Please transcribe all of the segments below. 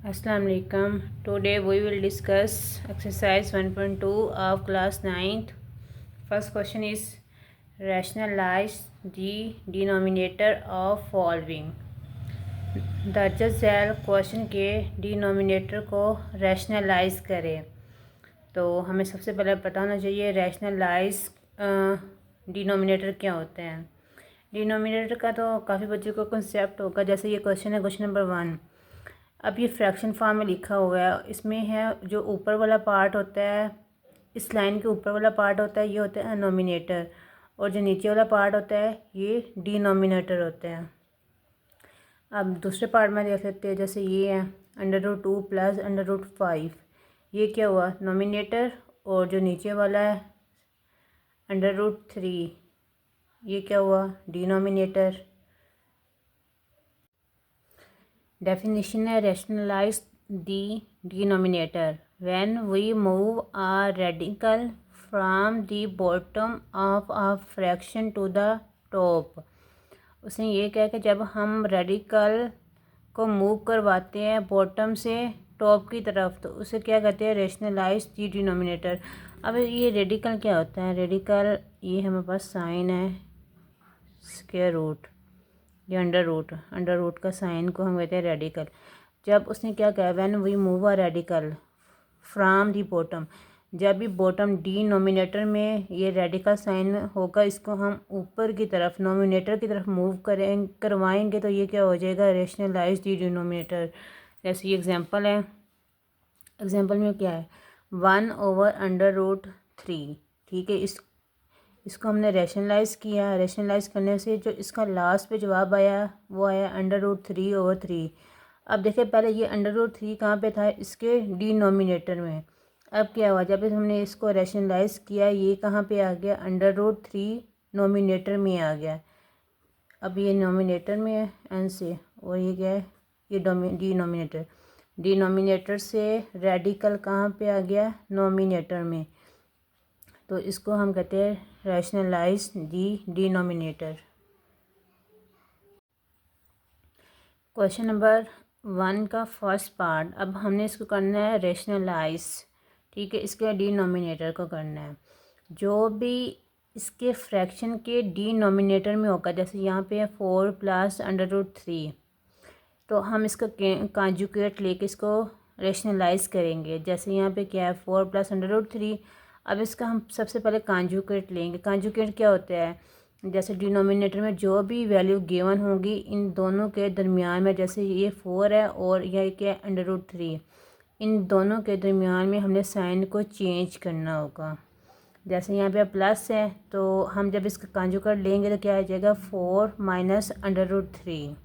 Assalamu alaikum. Today we will discuss exercise 1.2 of class 9th. First question is rationalize the denominator of following. दर्ज Zail question के denominator को rationalise करें। तो हमें सबसे पहले पता होना चाहिए रैशनलाइज डिनोमिनेटर क्या होते हैं। डिनोमिनेटर का तो काफ़ी बच्चों को कंसेप्ट होगा। जैसे ये क्वेश्चन है, क्वेश्चन नंबर 1। अब ये फ्रैक्शन फॉर्म में लिखा हुआ है। इसमें है जो ऊपर वाला पार्ट होता है, इस लाइन के ऊपर वाला पार्ट होता है, ये होता है नोमिनेटर, और जो नीचे वाला पार्ट होता है ये डिनोमिनेटर होता है। अब दूसरे पार्ट में देख लेते हैं। जैसे ये है √2 प्लस √5, ये क्या हुआ नोमिनेटर, और जो नीचे वाला है √3, ये क्या हुआ डिनोमिनेटर। Definition है rationalize the denominator when we move a radical from the bottom of a fraction to the top। उसने ये कहा कि जब हम रेडिकल को मूव करवाते हैं बॉटम से टॉप की तरफ तो उसे क्या कहते हैं रेशनलाइज दी डिनोमिनेटर। अब ये रेडिकल क्या होता है? रेडिकल ये हमारे पास साइन है स्क्वायर रूट, ये अंडर रूट का साइन को हम कहते हैं रेडिकल। जब उसने क्या कहा when we move a radical from the bottom, जब भी बॉटम डिनोमिनेटर में ये रेडिकल साइन होगा, इसको हम ऊपर की तरफ नोमिनेटर की तरफ मूव करवाएंगे तो ये क्या हो जाएगा रेशनलाइज दी डिनोमिनेटर। जैसे ये एग्जांपल है, एग्जांपल में क्या है 1/√3। ठीक है, इसको हमने रैशनलाइज़ किया। रैशनलाइज़ करने से जो इसका लास्ट पे जवाब आया वो आया √3/3। अब देखिए पहले ये √3 कहाँ पे था? इसके डिनोमिनेटर में। अब क्या हुआ जब हमने इसको रैशनलाइज़ किया, ये कहाँ पे आ गया √3 नोमिनेटर में आ गया। अब ये नोमिनेटर में है एन से, और ये क्या है ये डिनोमिनेटर। डिनोमिनेटर से रेडिकल कहाँ पे आ गया नोमिनेटर में, तो इसको हम कहते हैं रैशनलाइज दी डिनोमिनेटर। क्वेश्चन नंबर 1 का फर्स्ट पार्ट, अब हमने इसको करना है रैशनलाइज। ठीक है, इसके डिनोमिनेटर को करना है। जो भी इसके फ्रैक्शन के डिनोमिनेटर में होगा, जैसे यहाँ पे है 4 प्लस √3, तो हम इसका कॉन्जुगेट लेके इसको रैशनलाइज करेंगे। जैसे यहाँ पे क्या है 4 प्लस √3। अब इसका हम सबसे पहले कॉन्जुगेट लेंगे। कॉन्जुगेट क्या होता है? जैसे डिनोमिनेटर में जो भी वैल्यू गिवन होगी इन दोनों के दरमियान में, जैसे ये 4 है और यह क्या है √3, इन दोनों के दरमियान में हमने साइन को चेंज करना होगा। जैसे यहाँ पे प्लस है तो हम जब इसका कॉन्जुगेट लेंगे तो क्या आ जाएगा 4 माइनस √3।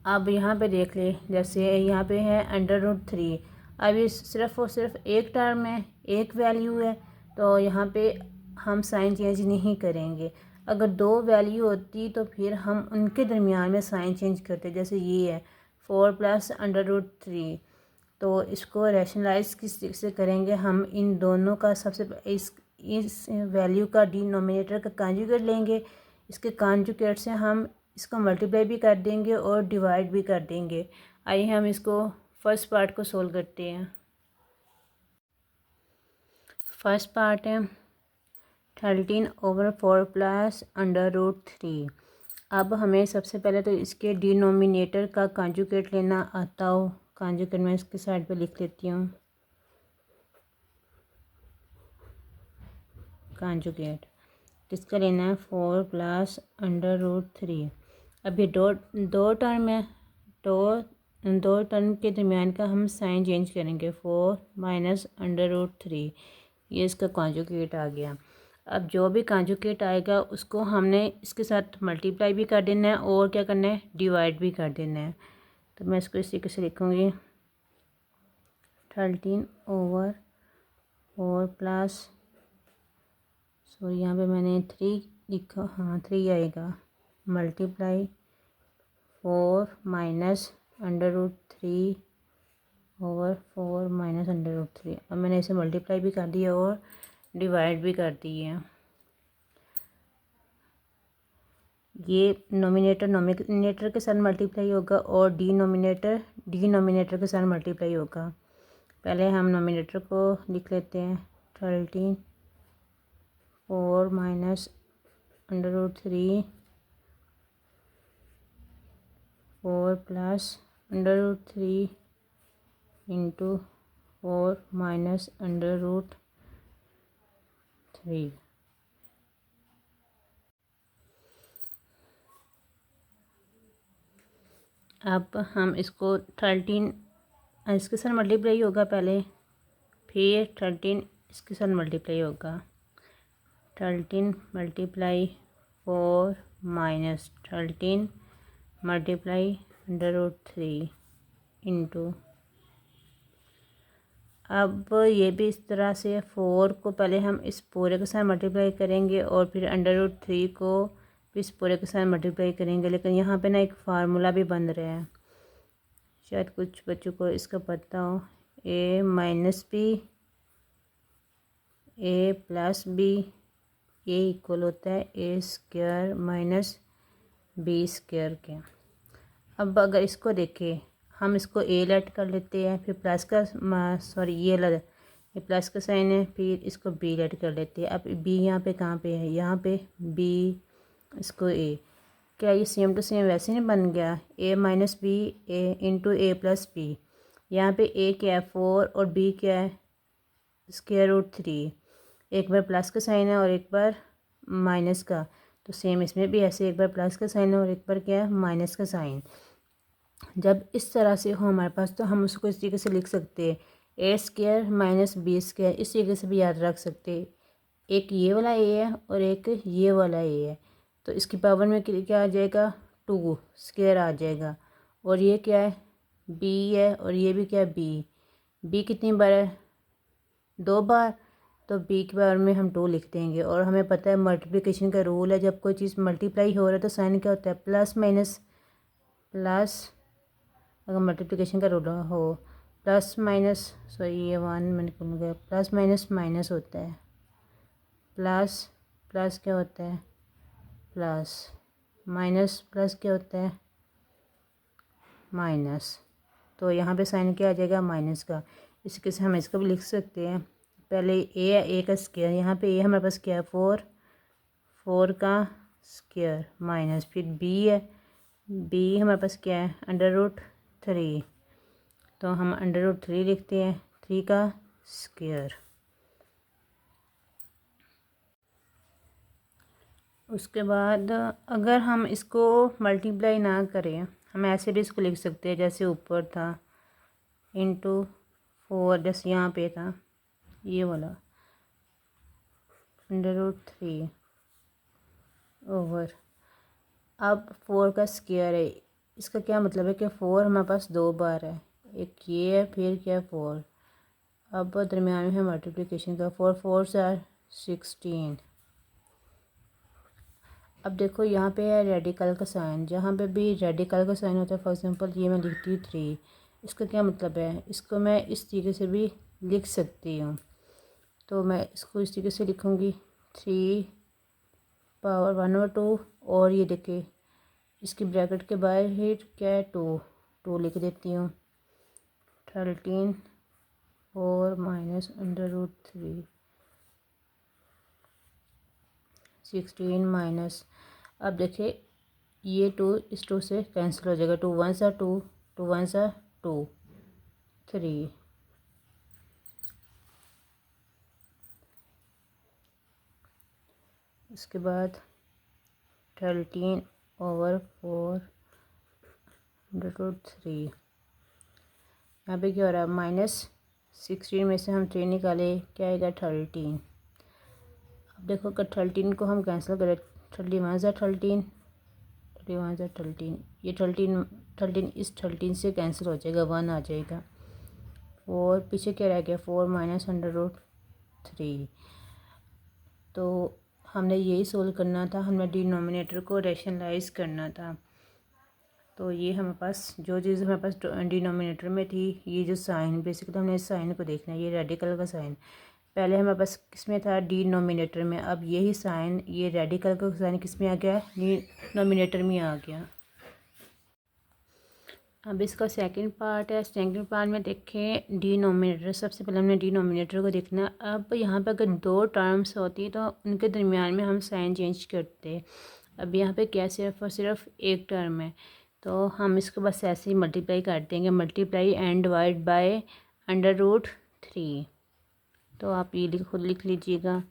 अब यहाँ पे देख ले, जैसे यहाँ पे है √3। अब ये सिर्फ और सिर्फ एक टर्म है, एक वैल्यू है, तो यहाँ पे हम साइन चेंज नहीं करेंगे। अगर दो वैल्यू होती तो फिर हम उनके दरमियान में साइन चेंज करते। जैसे ये है 4 प्लस √3, तो इसको रैशनलाइज किस से करेंगे? हम इन दोनों का सबसे इस वैल्यू का डिनोमिनेटर का कॉन्जुगेट लेंगे। इसके कॉन्जुगेट से हम इसको मल्टीप्लाई भी कर देंगे और डिवाइड भी कर देंगे। आइए हम इसको फर्स्ट पार्ट को सोल्व करते हैं। फर्स्ट पार्ट है 13/4 प्लस √3। अब हमें सबसे पहले तो इसके डिनोमिनेटर का कॉन्जुगेट लेना आता हो। कॉन्जुगेट मैं इसके साइड पे लिख लेती हूँ। कॉन्जुगेट किसका लेना है 4 प्लस √3। अब ये दो टर्म है, तो दो टर्म के दरमियान का हम साइन चेंज करेंगे 4 माइनस √3। ये इसका कॉन्जुगेट आ गया। अब जो भी कॉन्जुगेट आएगा उसको हमने इसके साथ मल्टीप्लाई भी कर देना है और क्या करना है डिवाइड भी कर देना है। तो मैं इसको इस तरीके से लिखूँगी 13/4 प्लस, सॉरी यहाँ पे मैंने 3 लिखा, हाँ 3 आएगा, मल्टीप्लाई 4 माइनस √3/4 माइनस √3। अब मैंने इसे मल्टीप्लाई भी कर दिया और डिवाइड भी कर दी है। ये नोमिनेटर के साथ मल्टीप्लाई होगा और डिनोमिनेटर डिनोमिनेटर के साथ मल्टीप्लाई होगा। पहले हम नोमिनेटर को लिख लेते हैं 13 4 माइनस √3 4 प्लस √3 इंटू 4 माइनस √3। अब हम इसको 13 इसके साथ मल्टीप्लाई होगा पहले, फिर 13 इसके साथ मल्टीप्लाई होगा। 13 मल्टीप्लाई 4 माइनस 13 मल्टीप्लाई √3 इंटू, अब ये भी इस तरह से 4 को पहले हम इस पूरे के साथ मल्टीप्लाई करेंगे और फिर √3 को भी इस पूरे के साथ मल्टीप्लाई करेंगे। लेकिन यहाँ पे ना एक फार्मूला भी बन रहा है, शायद कुछ बच्चों को इसका पता हो। a minus B a plus B ये इक्वल होता है a square minus B square के। अब अगर इसको देखें, हम इसको a लेट कर लेते हैं, फिर प्लस का सॉरी ये प्लस का साइन है, फिर इसको b लेट कर लेते हैं। अब b यहाँ पे कहाँ पे है, यहाँ पे b, इसको a, क्या ये सेम टू सेम वैसे नहीं बन गया, a minus B A into a plus B. यहाँ पे a क्या है 4 और b क्या है √3। एक बार प्लस का साइन है और एक बार माइनस का, तो सेम इसमें भी ऐसे एक बार प्लस का साइन है और एक बार क्या है माइनस का साइन। जब इस तरह से हो हमारे पास, तो हम उसको इस तरीके से लिख सकते हैं a square minus B square. इस तरीके से भी याद रख सकते हैं, एक ये वाला a है और एक ये वाला a है, तो इसकी पावर में क्या आ जाएगा 2 स्क्वायर आ जाएगा। और ये क्या है b है और ये भी क्या है b कितनी बार है 2 बार, तो b के बारे में हम 2 लिख देंगे। और हमें पता है मल्टीप्लिकेशन का रूल है, जब कोई चीज़ मल्टीप्लाई हो रहा है तो साइन क्या होता है प्लस माइनस, प्लस अगर मल्टीप्लिकेशन का रूल हो प्लस माइनस, सॉरी ये 1 मैंने भूल गया, प्लस माइनस माइनस होता है, प्लस प्लस क्या होता है प्लस, माइनस प्लस क्या होता है माइनस। तो यहाँ पे साइन क्या आ जाएगा माइनस का। इसके से हम इसको भी लिख सकते हैं, पहले a का स्क्वायर, यहाँ पे a हमारे पास क्या है 4 का स्क्वायर माइनस, फिर b है, b हमारे पास क्या है √3, तो हम √3 लिखते हैं 3 का स्क्वायर। उसके बाद अगर हम इसको मल्टीप्लाई ना करें, हम ऐसे भी इसको लिख सकते हैं जैसे ऊपर था इंटू 4, जैसे यहाँ पे था ये वाला √3 ओवर, अब 4 का स्क्वायर है। इसका क्या मतलब है कि 4 हमारे पास 2 बार है, एक ये है फिर क्या 4, अब दरमियान में है मल्टीप्लिकेशन का 4 4 से 16। अब देखो यहाँ पे है रेडिकल का साइन, जहाँ पे भी रेडिकल का साइन होता है, फॉर एग्जांपल ये मैं लिखती हूँ 3, इसका क्या मतलब है, इसको मैं इस तरीके से भी लिख सकती हूँ। तो मैं इसको इस तरीके से लिखूँगी 3 पावर 1/2, और ये देखिए इसकी ब्रैकेट के बाहर क्या है 2 लिख देती हूँ 13 4 माइनस √3 16 माइनस, अब देखिए ये 2 इस 2 से कैंसिल हो जाएगा, 2 1 2 2 1 2 3। उसके बाद 13 ओवर 4/3, यहाँ पे क्या हो रहा है -16 में से हम 3 निकाले क्या आएगा 13। अब देखो अगर 13 को हम कैंसिल करें, 31 13 ये 13 इस 13 से कैंसिल हो जाएगा, 1 आ जाएगा, और पीछे क्या रह गया 4 माइनस √3। तो हमने यही सोल्व करना था, हमने डिनोमिनेटर को रैशनलाइज करना था। तो ये हमारे पास जो चीज़ हमारे पास डिनोमिनेटर में थी, ये जो साइन, बेसिकली हमने इस साइन को देखना है, ये रेडिकल का साइन पहले हमारे पास किस में था डिनोमिनेटर में, अब यही साइन ये रेडिकल का साइन किस में आ गया डिनोमिनेटर में आ गया। अब इसका सेकंड पार्ट है। सेकंड पार्ट में देखें डिनोमिनेटर। सबसे पहले हमने डिनोमिनेटर को देखना। अब यहाँ पर अगर दो टर्म्स होती तो उनके दरमियान में हम साइन चेंज करते। अब यहाँ पे क्या सिर्फ और सिर्फ एक टर्म है, तो हम इसको बस ऐसे ही मल्टीप्लाई कर देंगे। Multiply and divide by √3। तो आप ये खुद लिख लीजिएगा,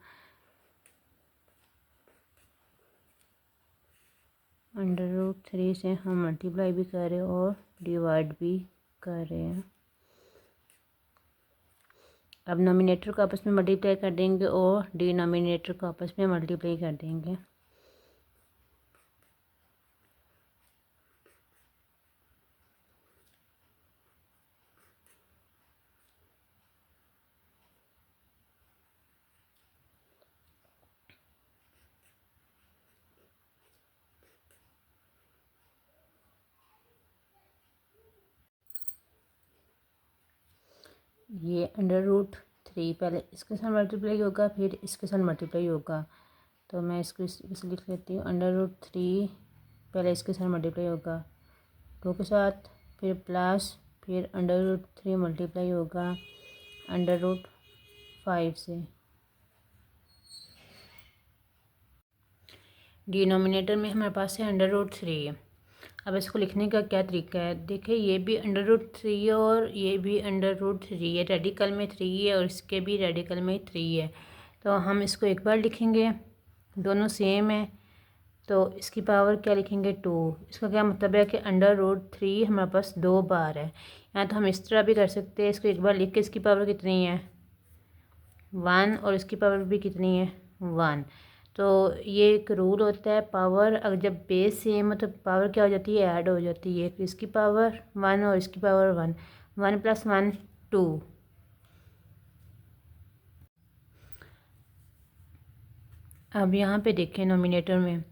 √3 से हम मल्टीप्लाई भी कर रहे हैं और डिवाइड भी कर रहे हैं। अब नोमिनेटर को आपस में मल्टीप्लाई कर देंगे और डिनोमिनेटर को आपस में मल्टीप्लाई कर देंगे। ये √3 पहले इसके साथ मल्टीप्लाई होगा, फिर इसके साथ मल्टीप्लाई होगा। तो मैं इसको इसे लिख लेती हूँ। √3 पहले इसके साथ मल्टीप्लाई होगा 2 के साथ, फिर प्लस, फिर √3 मल्टीप्लाई होगा √5 से। डिनोमिनेटर में हमारे पास है √3 है। अब इसको लिखने का क्या तरीका है, देखिए ये भी √3 है और ये भी √3 है। रेडिकल में 3 है और इसके भी रेडिकल में 3 है। तो हम इसको एक बार लिखेंगे, दोनों सेम है, तो इसकी पावर क्या लिखेंगे 2। इसका क्या मतलब है कि √3 हमारे पास 2 बार है। या तो हम इस तरह भी कर सकते हैं, इसको एक बार लिख के इसकी पावर कितनी है 1 और इसकी पावर भी कितनी है 1। तो ये एक रूल होता है, पावर अगर जब बेस सेम हो तो पावर क्या हो जाती है ऐड हो जाती है। इसकी पावर 1 और इसकी पावर 1, 1 + 1 2। अब यहाँ पे देखें नोमिनेटर में,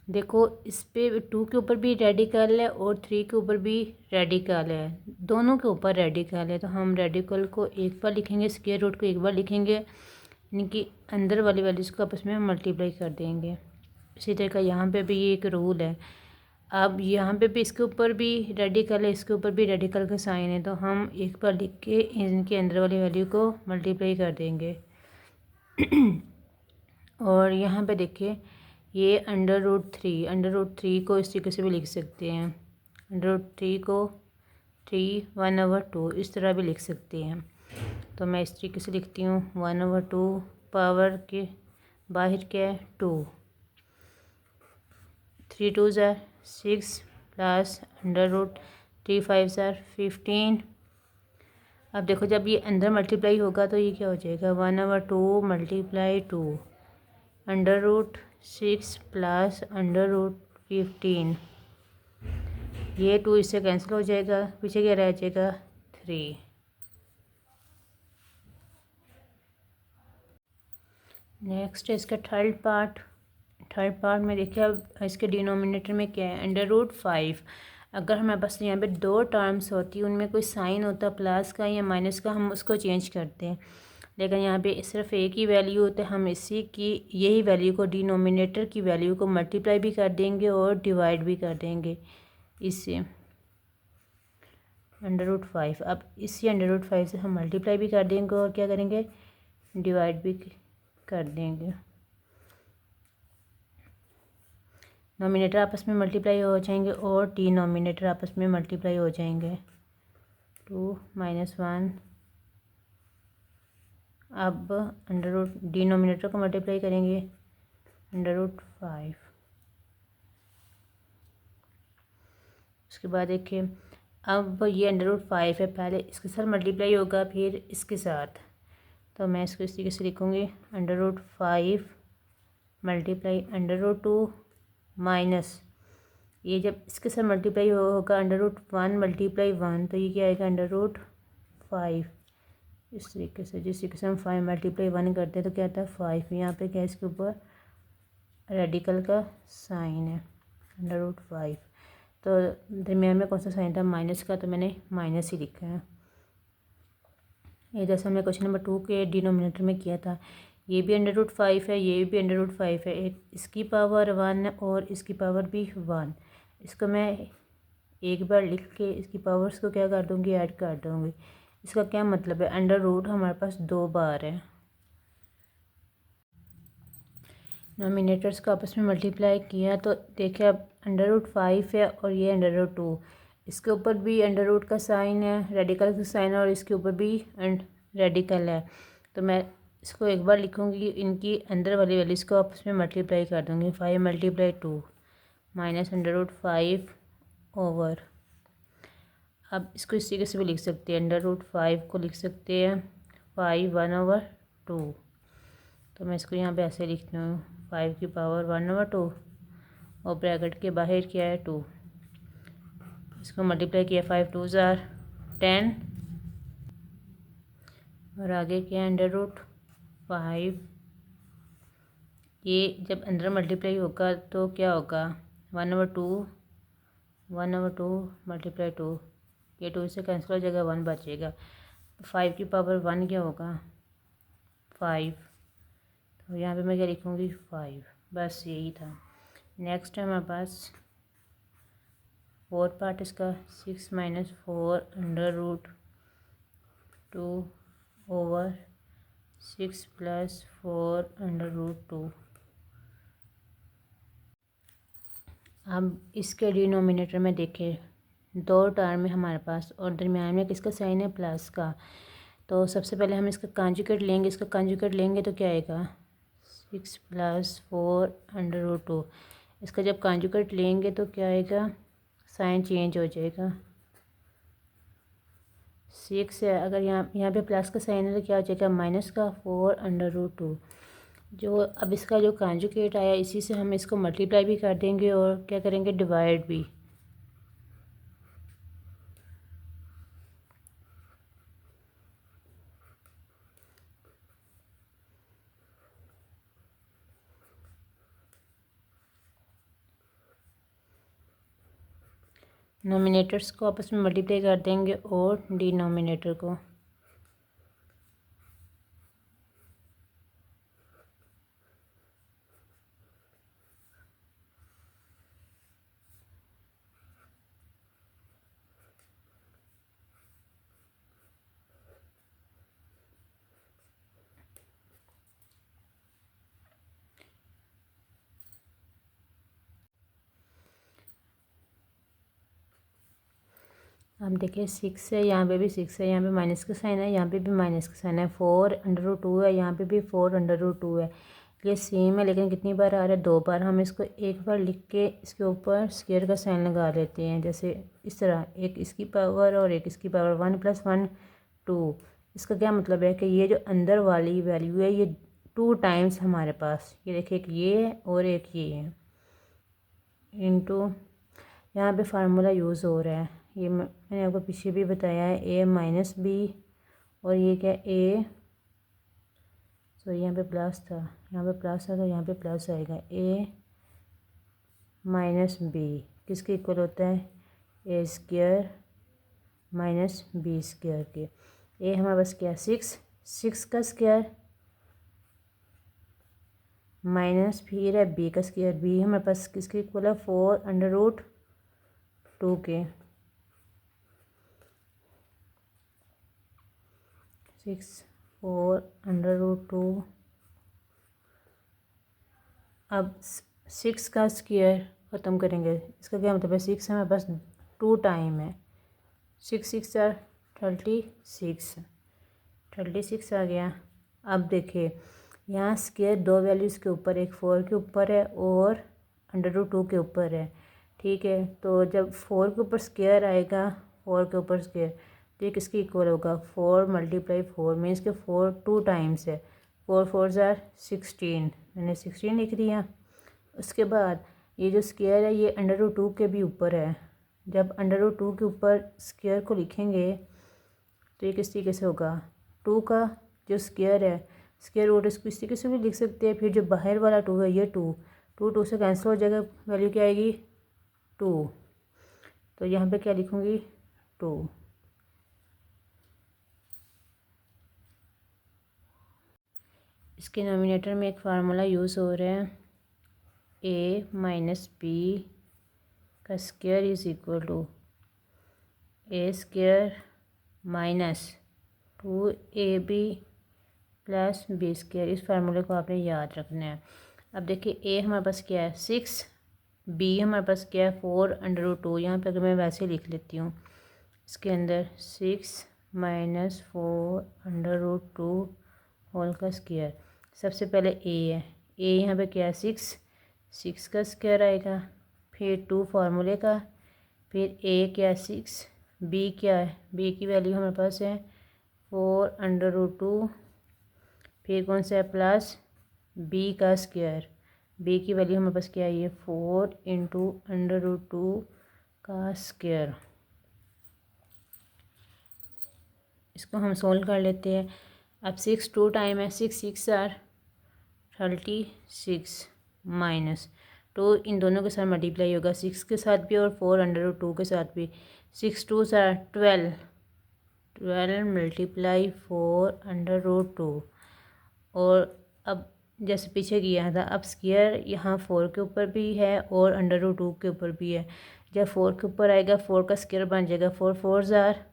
देखो इस पे 2 के ऊपर भी रेडिकल है और 3 के ऊपर भी रेडिकल है, दोनों के ऊपर रेडिकल है। तो हम रेडिकल को एक बार लिखेंगे, स्क्वायर रूट को एक बार लिखेंगे, यानी कि अंदर वाली वैल्यूज को आपस में मल्टीप्लाई कर देंगे। इसी तरह का यहाँ पे भी ये एक रूल है। अब यहाँ पे भी इसके ऊपर भी रेडिकल है, इसके ऊपर भी रेडिकल का साइन है, तो हम एक बार लिख के इनके अंदर वाली वैल्यू को मल्टीप्लाई कर देंगे। और यहाँ पे देखिए ये √3 को इस तरीके से भी लिख सकते हैं। √3 को 3 1/2 इस तरह भी लिख सकते हैं। तो मैं इस तरीके से लिखती हूँ 1/2 पावर के बाहर क्या है 2, 3 2 ज़ार 6 प्लस √3 5 ज़ार 15। अब देखो जब ये अंदर मल्टीप्लाई होगा तो ये क्या हो जाएगा 1/2 × 2 √6 प्लस √15। ये 2 इससे कैंसिल हो जाएगा, पीछे क्या रह जाएगा 3। नेक्स्ट है इसका थर्ड पार्ट में देखिए अब इसके डिनोमिनेटर में क्या है √5। अगर हमारे पास यहाँ पे 2 टर्म्स होती उनमें कोई साइन होता प्लस का या माइनस का, हम उसको चेंज करते हैं। लेकिन यहाँ पे सिर्फ एक ही वैल्यू होता है, हम इसी की यही वैल्यू को डिनोमिनेटर की वैल्यू को मल्टीप्लाई भी कर देंगे और डिवाइड भी कर देंगे इससे √5। अब इसी √5 से हम मल्टीप्लाई भी कर देंगे और क्या करेंगे डिवाइड भी कर देंगे। नोमिनेटर आपस में मल्टीप्लाई हो जाएंगे और डिनोमिनेटर आपस में मल्टीप्लाई हो जाएंगे 2 - 1। अब डिनोमिनेटर को मल्टीप्लाई करेंगे √5। उसके बाद देखिए अब ये √5 है, पहले इसके साथ मल्टीप्लाई होगा फिर इसके साथ। तो मैं इसको इस तरीके से लिखूँगी √5 मल्टीप्लाई √2 माइनस ये जब इसके साथ मल्टीप्लाई होगा √1 मल्टीप्लाई 1, तो ये क्या आएगा √5। इस तरीके से जिस तरीके से हम 5 मल्टीप्लाई 1 करते हैं तो क्या आता है 5। यहाँ पे क्या इसके ऊपर रेडिकल का साइन है √5। तो दरमियान में कौन सा साइन था माइनस का, तो मैंने माइनस ही लिखा है। ये जैसे हमने क्वेश्चन नंबर 2 के डिनोमिनेटर में किया था, ये भी √5 है, ये भी √5 है। एक इसकी पावर 1 और इसकी पावर भी 1। इसको मैं एक बार लिख के इसकी पावर्स को क्या कर दूँगी, ऐड कर दूँगी। इसका क्या मतलब है, अंडर रूट हमारे पास 2 बार है। नोमिनेटर्स को आपस में मल्टीप्लाई किया तो देखिए अब अंडर रूट 5 है और ये अंडर रूट 2, इसके ऊपर भी अंडर रूट का साइन है, रेडिकल का साइन है, और इसके ऊपर भी रेडिकल है। तो मैं इसको एक बार लिखूँगी, इनकी अंदर वाली वैल्यूज़ को आपस में मल्टीप्लाई कर दूँगी। 5 multiply 2 minus under root 5 over, अब इसको इस तरीके से भी लिख सकते हैं, अंडर रूट 5 को लिख सकते हैं 5 1/2। तो मैं इसको यहाँ पे ऐसे लिखती हूँ 5 की पावर 1/2 और ब्रैकेट के बाहर क्या है 2, इसको मल्टीप्लाई किया 5 2 ज़ार 10 और आगे क्या है अंडर रूट 5। ये जब अंदर मल्टीप्लाई होगा तो क्या होगा 1/2 मल्टीप्लाई 2, ये 2 से कैंसिल हो जाएगा, 1 बचेगा। 5 की पावर 1 क्या होगा 5, तो यहाँ पे मैं क्या लिखूँगी 5, बस यही था। नेक्स्ट है हमारे पास 4 पार्ट इसका 6 - 4 under root 2 over 6 + 4 under root 2। अब इसके डिनोमिनेटर में देखें 2 टर्म है हमारे पास और दरमियान में किसका साइन है, प्लस का। तो सबसे पहले हम इसका कंजुगेट लेंगे, इसका कंजुगेट लेंगे तो क्या आएगा 6 + 4 अंडर रूट 2। इसका जब कंजुगेट लेंगे तो क्या आएगा, साइन चेंज हो जाएगा। 6 है, अगर यहाँ पे प्लस का साइन है तो क्या हो जाएगा माइनस का 4 अंडर रूट 2। जो अब इसका जो कंजुगेट आया इसी से हम इसको मल्टीप्लाई भी कर देंगे और क्या करेंगे डिवाइड भी। नोमिनेटर्स को आपस में मल्टीप्लाई कर देंगे और डिनोमिनेटर को। अब देखिए 6 है, यहाँ पे भी 6 है, यहाँ पे माइनस का साइन है, यहाँ पे भी माइनस का साइन है। 4 अंडर रूट 2 है, यहाँ पे भी 4 अंडर रूट 2 है। ये सेम है लेकिन कितनी बार आ रहा है 2 बार। हम इसको एक बार लिख के इसके ऊपर स्क्वायर का साइन लगा लेते हैं, जैसे इस तरह, एक इसकी पावर और एक इसकी पावर 1 + 1 2। इसका क्या मतलब है कि ये जो अंदर वाली वैल्यू है ये 2 टाइम्स हमारे पास, ये देखिए एक ये है और एक ये है, इनटू यहाँ पे फार्मूला यूज़ हो रहा है, ये मैंने आपको पीछे भी बताया है, a - b और ये क्या a, सो यहाँ पे प्लस था, यहाँ पे प्लस था तो यहाँ पे प्लस आएगा। a - b किसके इक्वल होता है a² - b² के। a हमारे पास क्या 6 का स्क्वायर माइनस फिर है b का स्क्वायर, b हमारे पास किसके इक्वल है 4 अंडर रूट 2 के। 6 4 अंडर रूट 2। अब 6 का स्क्वायर ख़त्म करेंगे, इसका क्या मतलब है 6 हमारे पास 2 टाइम है। 6 6 36 आ गया। अब देखिए यहाँ स्क्वायर 2 वैल्यूज़ के ऊपर, एक 4 के ऊपर है और अंडर रूट 2 के ऊपर है, ठीक है। तो जब 4 के ऊपर स्क्वायर आएगा, 4 के ऊपर स्क्वायर, तो ये किसके इक्वल होगा 4 × 4 मीन्स के 4 2 टाइम्स है। 4 4 ज़ार 16, मैंने 16 लिख दिया। उसके बाद ये जो स्क्वायर है ये अंडर रूट 2 के भी ऊपर है। जब अंडर रूट 2 के ऊपर स्क्वायर को लिखेंगे तो ये किस तरीके से होगा, 2 का जो स्क्वायर है, स्क्वायर रूट इसको इस तरीके से भी लिख सकते हैं। फिर जो बाहर वाला 2 है ये 2 से कैंसिल हो जाएगा, वैल्यू क्या आएगी 2। तो यहाँ पे क्या लिखूँगी 2। इसके नोमिनेटर में एक फार्मूला यूज़ हो रहा है, a - b का square is equal to A square minus 2ab plus B square. इस फार्मूले को आपने याद रखना है। अब देखिए ए हमारे पास क्या है 6, बी हमारे पास क्या है 4√2। यहाँ पे अगर मैं वैसे लिख लेती हूँ इसके अंदर 6 माइनस 4√2 होल का स्क्वायर। सबसे पहले ए है, ए यहाँ पे क्या है 6 का स्क्वायर आएगा, फिर 2 फार्मूले का, फिर ए क्या है 6, बी क्या है, बी की वैल्यू हमारे पास है 4√2, फिर कौन सा है प्लस बी का स्क्वायर। बी की वैल्यू हमारे पास क्या है ये 4 इंटू √2 का स्क्वायर। इसको हम सोल्व कर लेते हैं। अब 6 2 टाइम है, 6 आर 36 माइनस 2 इन दोनों के साथ मल्टीप्लाई होगा 6 के साथ भी और 4√2 के साथ भी। 6 2 आर 12 मल्टीप्लाई 4√2। और अब जैसे पीछे किया था, अब स्क्वायर यहाँ 4 के ऊपर भी है और √2 के ऊपर भी है। जब 4 के ऊपर आएगा 4 का स्क्वायर बन जाएगा 4 4 आर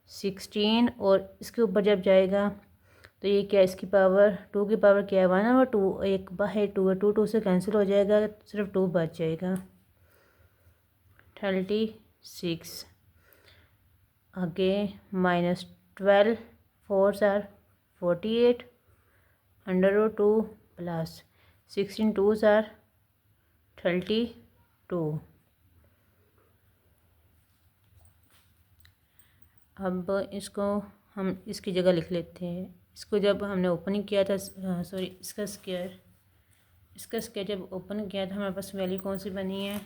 16, और इसके ऊपर जब जाएगा तो ये क्या है इसकी पावर 2 की पावर क्या है 1 और 2, एक बाहर 2 है, 2 से कैंसिल हो जाएगा, सिर्फ 2 बच जाएगा 36। आगे माइनस 12 4 आर 48 √2 प्लस 16 2 आर 32। अब इसको हम इसकी जगह लिख लेते हैं। इसको जब हमने ओपन किया था सॉरी इसका स्क्वायर जब ओपन किया था हमारे पास वैल्यू कौन सी बनी है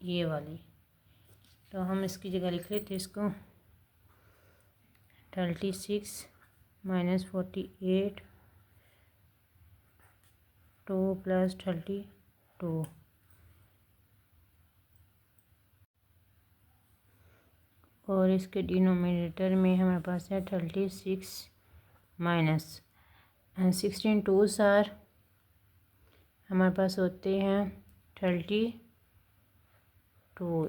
ये वाली, तो हम इसकी जगह लिख लेते हैं इसको 36 माइनस 48 2 प्लस 32। और इसके डिनोमिनेटर में हमारे पास है 36 माइनस 16 2 आर हमारे पास होते हैं 32।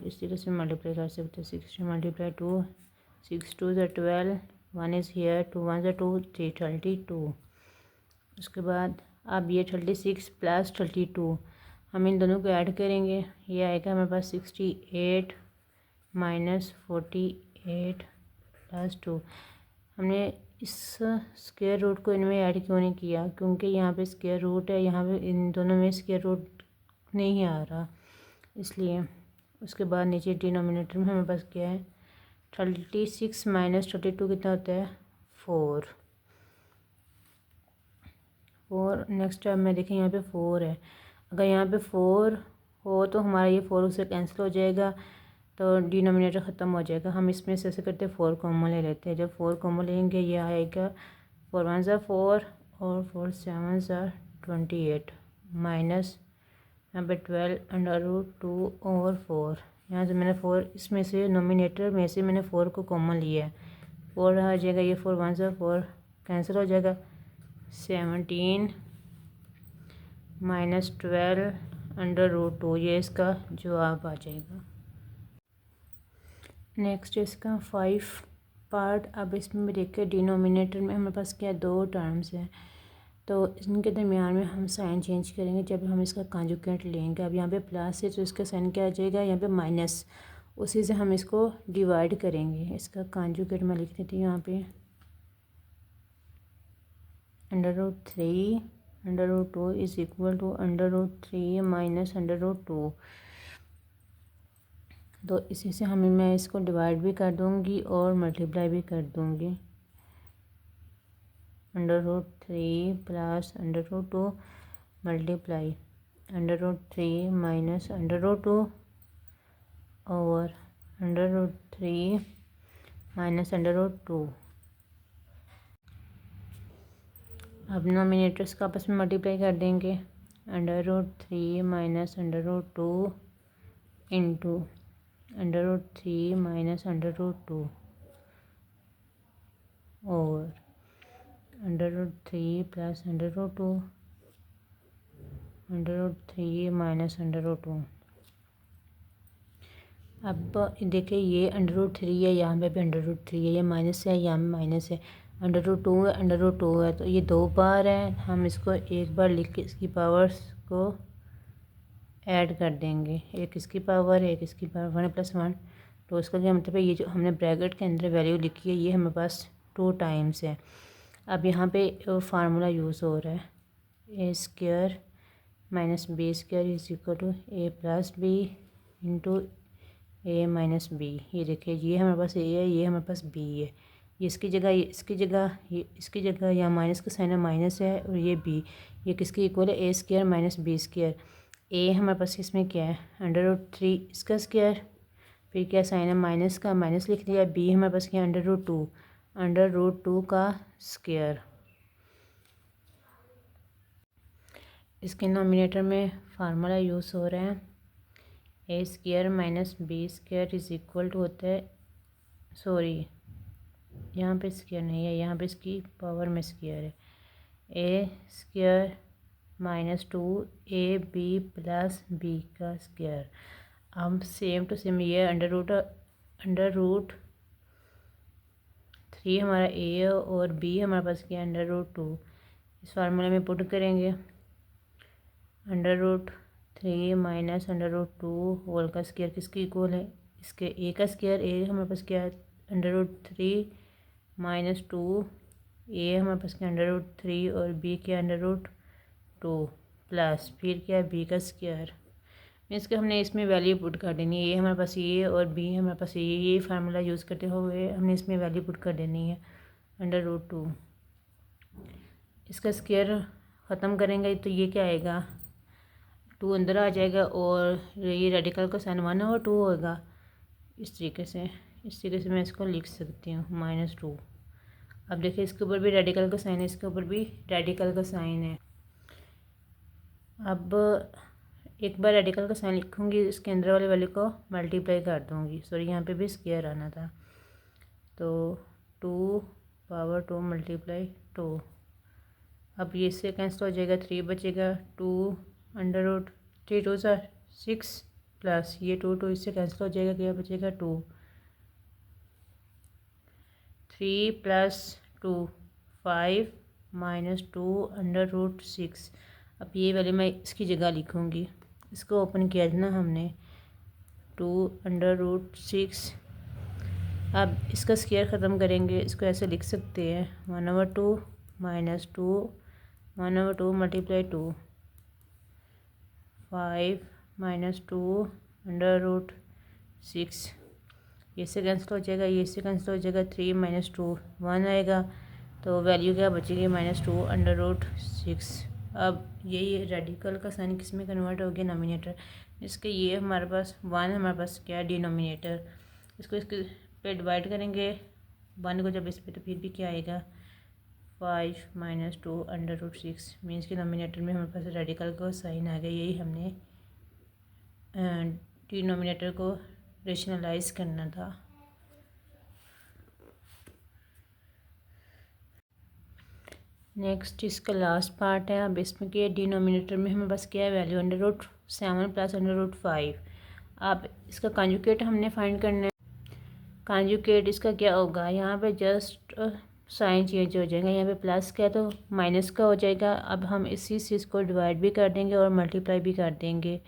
इस तरीके से मल्टीप्लाई कर सकते हैं 16 मल्टीप्लाई 2 6 2 12 1 इज़ हियर 2 1 2 3 32। उसके बाद अब ये 36 प्लस 32 हम इन दोनों को ऐड करेंगे, ये आएगा हमारे पास 68 माइनस 48 प्लस 2। हमने इस स्क्वायर रूट को इनमें ऐड क्यों नहीं किया, क्योंकि यहाँ पे स्क्वायर रूट है, यहाँ पे इन दोनों में स्क्वायर रूट नहीं आ रहा इसलिए। उसके बाद नीचे डिनोमिनेटर में हमारे पास क्या है 36 माइनस 32 कितना होता है 4। नेक्स्ट टाइम में देखें यहाँ पे 4 है, अगर यहाँ पे 4 हो तो हमारा ये 4 उससे कैंसिल हो जाएगा तो डिनोमिनेटर ख़त्म हो जाएगा। हम इसमें से ऐसे करते 4 कॉमन ले लेते हैं। जब 4 कॉमन लेंगे ये आएगा 4 1 4 और 4 7 28 माइनस यहाँ पे 12√2 और 4। यहाँ से मैंने 4 इसमें से नोमिनेटर में से मैंने 4 को कॉमन लिया है, 4 आ जाएगा, ये 4 1 4 कैंसिल हो जाएगा 17 माइनस 12√2, ये इसका जवाब आ जाएगा। नेक्स्ट इसका 5 पार्ट। अब इसमें भी देखिए डिनोमिनेटर में हमारे पास क्या 2 टर्म्स हैं, तो इनके दरमियान में हम साइन चेंज करेंगे जब हम इसका कॉन्जुगेट लेंगे। अब यहाँ पे प्लस है तो इसका साइन क्या आ जाएगा यहाँ पे माइनस, उसी से हम इसको डिवाइड करेंगे। इसका कॉन्जुगेट मैं लिख देती हूँ यहाँ पे √3 √2 इज इक्वल टू √3 माइनस √2। तो इसी से मैं इसको डिवाइड भी कर दूँगी और मल्टीप्लाई भी कर दूँगी। √3 प्लस √2 मल्टीप्लाई √3 माइनस √2 और √3 माइनस √2। अब नोमिनेटर्स का आपस में मल्टीप्लाई कर देंगे √3 माइनस √2 इंटू √3 माइनस √2 और √3 प्लस √2 √3 माइनस √2। अब देखिए ये √3 है, यहाँ पे भी √3 है, ये माइनस है, यहाँ में माइनस है, √2 है, √2 है, तो ये 2 बार है। हम इसको एक बार लिख के इसकी पावर्स को ऐड कर देंगे, एक इसकी पावर है, एक इसकी पावर, 1 + 1। तो इसका क्या मतलब है, ये जो हमने ब्रैकेट के अंदर वैल्यू लिखी है ये हमारे पास 2 टाइम्स है। अब यहाँ पे फार्मूला यूज़ हो रहा है, a² - b² = a + b × a - b। ये देखिए ये हमारे पास a है, ये हमारे पास b है, ये इसकी जगह, ये इसकी जगह, ये इसकी जगह, यहाँ माइनस का साइन है, माइनस है, और ये b, ये किसके इक्वल है, a² - b²। a हमारे पास इसमें क्या है, √3 इसका स्क्वायर, फिर क्या साइन है माइनस का, माइनस लिख दिया। b हमारे पास क्या है, √2 का स्क्वायर। इसके नोमिनेटर में फार्मूला यूज़ हो रहा है, a² - b² होता है, सॉरी यहाँ पे स्क्वायर नहीं है, यहाँ पे इसकी पावर में स्क्वायर है, a² - 2ab + b का स्क्वायर। अब सेम टू सेम ये √3 हमारा a है और b हमारे पास क्या है, √2। इस फार्मूले में पुट करेंगे, √3 - √2 होल का स्क्वायर किसके इक्वल है, इसके a का स्क्वायर। a हमारे पास क्या है, √3 - 2, a हमारे पास क्या है, √3, और b क्या है, √2 प्लस फिर क्या है, b का स्क्वायर। मीन्स कि हमने इसमें वैल्यू पुट कर देनी है, ये हमारे पास ये और b हमारे पास ये फार्मूला यूज़ करते हुए हमने इसमें वैल्यू पुट कर देनी है, √2। इसका स्क्वायर ख़त्म करेंगे तो ये क्या आएगा, 2 अंदर आ जाएगा, और ये रेडिकल का साइन 1/2 होगा। इस तरीके से मैं इसको लिख सकती हूँ, -2। अब देखिए इसके ऊपर भी रेडिकल का साइन है, इसके ऊपर भी रेडिकल का साइन है। अब एक बार रेडिकल का साइन लिखूँगी, इसके अंदर वाले वैल्यू को मल्टीप्लाई कर दूँगी, सॉरी यहाँ पे भी स्क्वायर आना था, तो 2 × 2 × 2। अब ये इससे कैंसिल हो जाएगा, 3 बचेगा, 2 √3 2 6 प्लस ये 2 इससे कैंसिल हो जाएगा, क्या बचेगा 2, 3 + 2 5 - 2 √6। अब ये वाले मैं इसकी जगह लिखूँगी, इसको ओपन किया था ना हमने, 2 √6। अब इसका स्क्वायर ख़त्म करेंगे, इसको ऐसे लिख सकते हैं, 1/2 - 2 1/2 × 2 5 - 2 √6। ये से कैंसिल हो जाएगा, ये से कैंसिल हो जाएगा, 3 - 2 1 आएगा, तो वैल्यू क्या बचेगी, -2 √6। अब ये रेडिकल का साइन किस में कन्वर्ट हो गया, नोमिनेटर। इसके ये हमारे पास 1 हमारे पास क्या है, डिनोमिनेटर। इसको इसके पे डिवाइड करेंगे 1 को जब इस पे, तो फिर भी क्या आएगा, 5 - 2 √6। मीन्स के नोमिनेटर में हमारे पास रेडिकल का साइन आ गया। यही हमने डिनोमिनेटर को रेशनलाइज करना था। नेक्स्ट इसका लास्ट पार्ट है। अब इसमें क्या है, डिनोमिनेटर में हमें बस क्या है, वैल्यू √7 + √5। अब इसका कॉन्जुगेट हमने फाइंड करना है। कॉन्जुगेट इसका क्या होगा, यहाँ पे जस्ट साइन चेंज हो जाएगा, यहाँ पे प्लस का है तो माइनस का हो जाएगा। अब हम इसी चीज़ को डिवाइड भी कर देंगे और मल्टीप्लाई भी कर देंगे,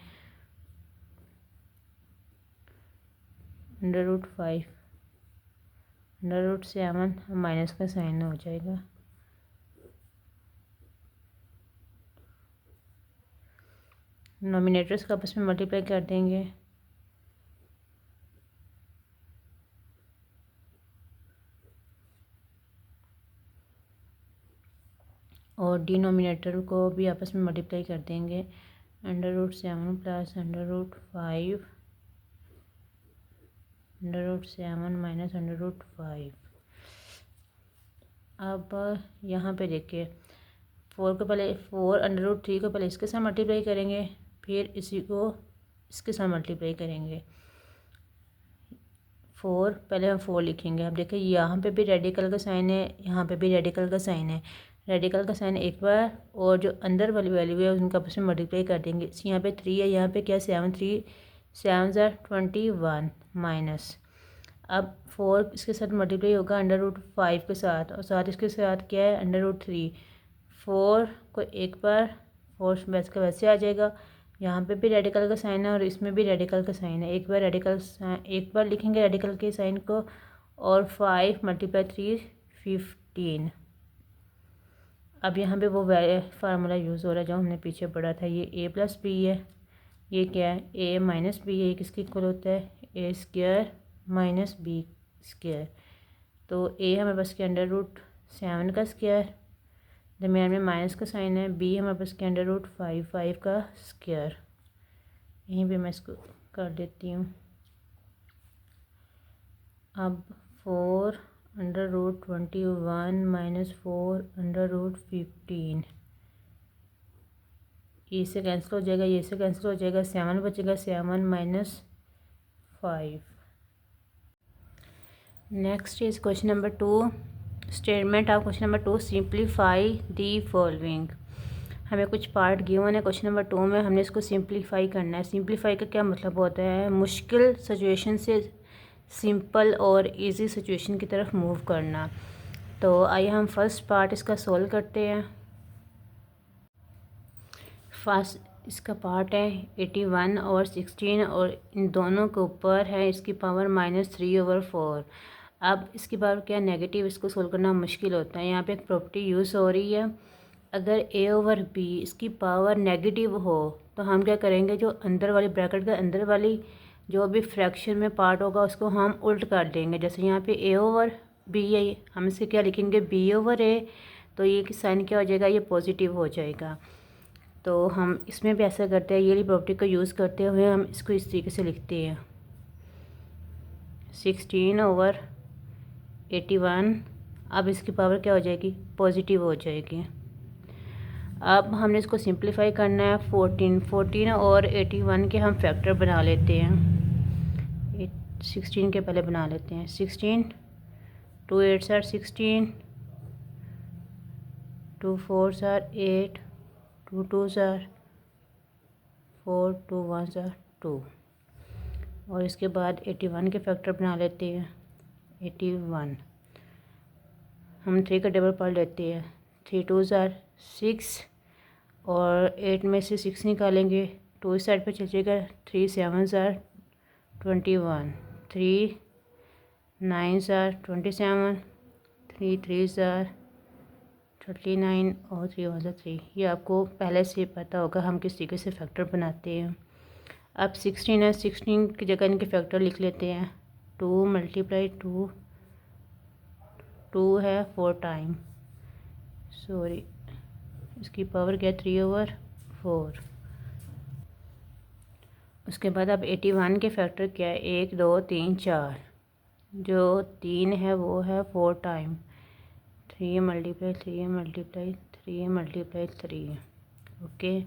√5 √7 माइनस का साइन हो जाएगा। नोमिनेटर्स का आपस में मल्टीप्लाई कर देंगे, और डिनोमिनेटर को भी आपस में मल्टीप्लाई कर देंगे, √7 + √5 √7 - √5। अब यहाँ पे देखिए 4 को पहले 4 √3 को पहले इसके साथ मल्टीप्लाई करेंगे, फिर इसी को इसके साथ मल्टीप्लाई करेंगे। 4 पहले हम 4 लिखेंगे। अब देखिए यहाँ पे भी रेडिकल का साइन है, यहाँ पे भी रेडिकल का साइन है। रेडिकल का साइन एक बार, और जो अंदर वाली वैल्यू है उनका आपस में मल्टीप्लाई कर देंगे। यहाँ पे 3 है, यहाँ पे क्या 7 3 7 = 21, माइनस, अब 4 इसके साथ मल्टीप्लाई होगा √5 के साथ, और साथ इसके साथ क्या है √3। 4 को एक बार 4 वैसे का वैसे आ जाएगा, यहाँ पे भी रेडिकल का साइन है और इसमें भी रेडिकल का साइन है। एक बार लिखेंगे रेडिकल के साइन को, और 5 × 3 15। अब यहाँ पे वो फार्मूला यूज़ हो रहा है जो हमने पीछे पढ़ा था, ये a+b है, ये क्या है a - b है, ये किसके इक्वल होता है a² - b²। तो a हमारे पास के √7 का स्क्वायर, दरमियान में माइनस का साइन है, b हमारे पास के √5 का स्क्वायर। यहीं पे मैं इसको कर देती हूँ। अब 4 √21 - 4 √15, ये से कैंसिल हो जाएगा, ये से कैंसिल हो जाएगा, 7 बचेगा, 7 - 5। Next is question number 2। Statement of question number 2, simplify the following. हमें कुछ पार्ट गिवन है क्वेश्चन नंबर 2 में, हमने इसको सिंप्लीफाई करना है। सिंप्लीफाई का क्या मतलब होता है, मुश्किल सिचुएशन से सिंपल और इजी सिचुएशन की तरफ मूव करना। तो आइए हम फर्स्ट पार्ट इसका सोल्व करते हैं। फर्स्ट इसका पार्ट है 81 और 16, और इन दोनों के ऊपर है इसकी पावर -3/4। अब इसकी पावर क्या नेगेटिव, इसको सोल्व करना मुश्किल होता है। यहाँ पे एक प्रॉपर्टी यूज़ हो रही है, अगर a/b इसकी पावर नेगेटिव हो तो हम क्या करेंगे, जो अंदर वाली ब्रैकेट के अंदर वाली जो भी फ्रैक्शन में पार्ट होगा उसको हम उल्ट कर देंगे। जैसे यहाँ पे a/b है, हम इसे क्या लिखेंगे b/a, तो ये साइन क्या हो जाएगा, ये पॉजिटिव हो जाएगा। तो हम इसमें भी ऐसा करते हैं, ये वाली प्रॉपर्टी को यूज़ करते हुए हम इसको इस तरीके से लिखते हैं 16/81। अब इसकी पावर क्या हो जाएगी, पॉजिटिव हो जाएगी। अब हमने इसको सिंप्लीफाई करना है। 14 और 81 के हम फैक्टर बना लेते हैं। 16 के पहले बना लेते हैं। 16 2 8 are 16, 2 4 are 8, 2 2 are 4, 2 1 are 2। और इसके बाद 81 के फैक्टर बना लेते हैं। 81 हम 3 का डबल पढ़ लेते हैं। 3 2 are 6, और 8 में से 6 निकालेंगे, 2 इस साइड पे चल जाएगा। 3 7 are 21, 3 9 are 27, 3 3 are 39, और 3 1 are 3। ये आपको पहले से पता होगा हम किस तरीके से फैक्टर बनाते हैं। अब 16 है, 16 की जगह इनके फैक्टर लिख लेते हैं। 2 × 2, 2 है 4 टाइम, सॉरी इसकी पावर क्या 3/4। उसके बाद अब 81 के फैक्टर क्या है, 1 2 3 4, जो 3 है वो है 4 टाइम, 3 × 3 × 3 × 3। ओके,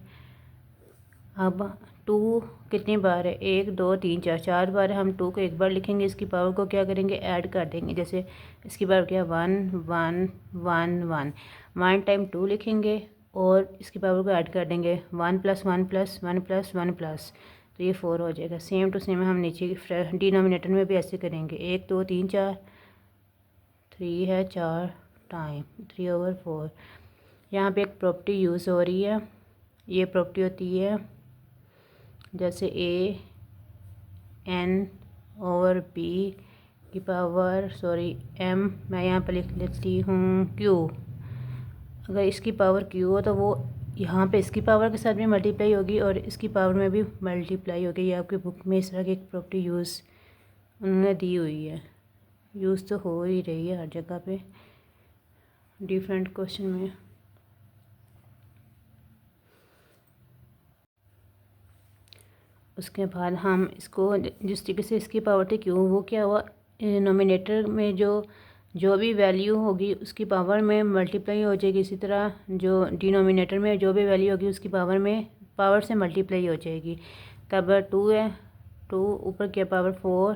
अब 2 कितनी बार है, 1 2 3 4, 4 बार है। हम 2 को एक बार लिखेंगे, इसकी पावर को क्या करेंगे, ऐड कर देंगे। जैसे इसकी पावर क्या 1 1 1 1, 1 टाइम 2 लिखेंगे और इसकी पावर को ऐड कर देंगे 1 + 1 + 1 + 1 +, तो ये 4 हो जाएगा। सेम टू सेम हम नीचे डिनोमिनेटर में भी ऐसे करेंगे। 1 2 3 4, 3 है 4 टाइम 3/4। यहाँ पे एक प्रॉपर्टी यूज़ हो रही है, ये प्रॉपर्टी होती है जैसे a/n/b की पावर m, मैं यहाँ पर लिख लेती हूँ q। अगर इसकी पावर q हो तो वो यहाँ पे इसकी पावर के साथ भी मल्टीप्लाई होगी और इसकी पावर में भी मल्टीप्लाई होगी। ये आपकी बुक में इस तरह की एक प्रॉपर्टी यूज़ उन्होंने दी हुई है, यूज़ तो हो ही रही है हर जगह पे डिफरेंट क्वेश्चन में। उसके बाद हम इसको जिस तरीके से इसकी पावर थी क्यों, वो क्या हुआ, नोमिनेटर में जो भी वैल्यू होगी उसकी पावर में मल्टीप्लाई हो जाएगी। इसी तरह जो डिनोमिनेटर में जो भी वैल्यू होगी उसकी पावर से मल्टीप्लाई हो जाएगी। तब 2 है, 2 ऊपर क्या पावर 4,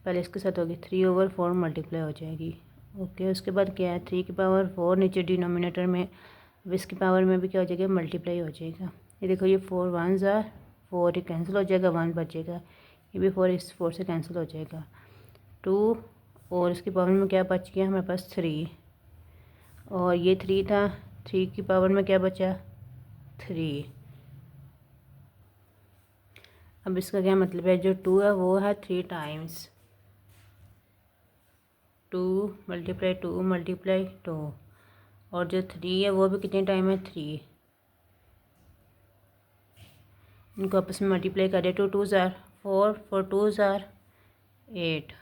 पहले इसके साथ होगी 3/4 मल्टीप्लाई हो जाएगी। ओके, उसके बाद क्या है 3 की पावर 4 नीचे डिनोमिनेटर में, अब इसकी पावर में भी क्या हो जाएगा, मल्टीप्लाई हो जाएगा। ये देखो ये 4 1 are 4, ये कैंसिल हो जाएगा, 1 बचेगा। ये भी 4 इस 4 से कैंसिल हो जाएगा। 2 और इसकी पावर में क्या बच गया हमारे पास 3, और ये 3 था, 3 की पावर में क्या बचा 3। अब इसका क्या मतलब है, जो 2 है वो है 3 टाइम्स, 2 मल्टीप्लाई 2 मल्टीप्लाई 2, और जो 3 है वो भी कितने टाइम है 3। इनको आपस में मल्टीप्लाई करें, 2 2 ज़ार 4, 4 2 ज़ार 8,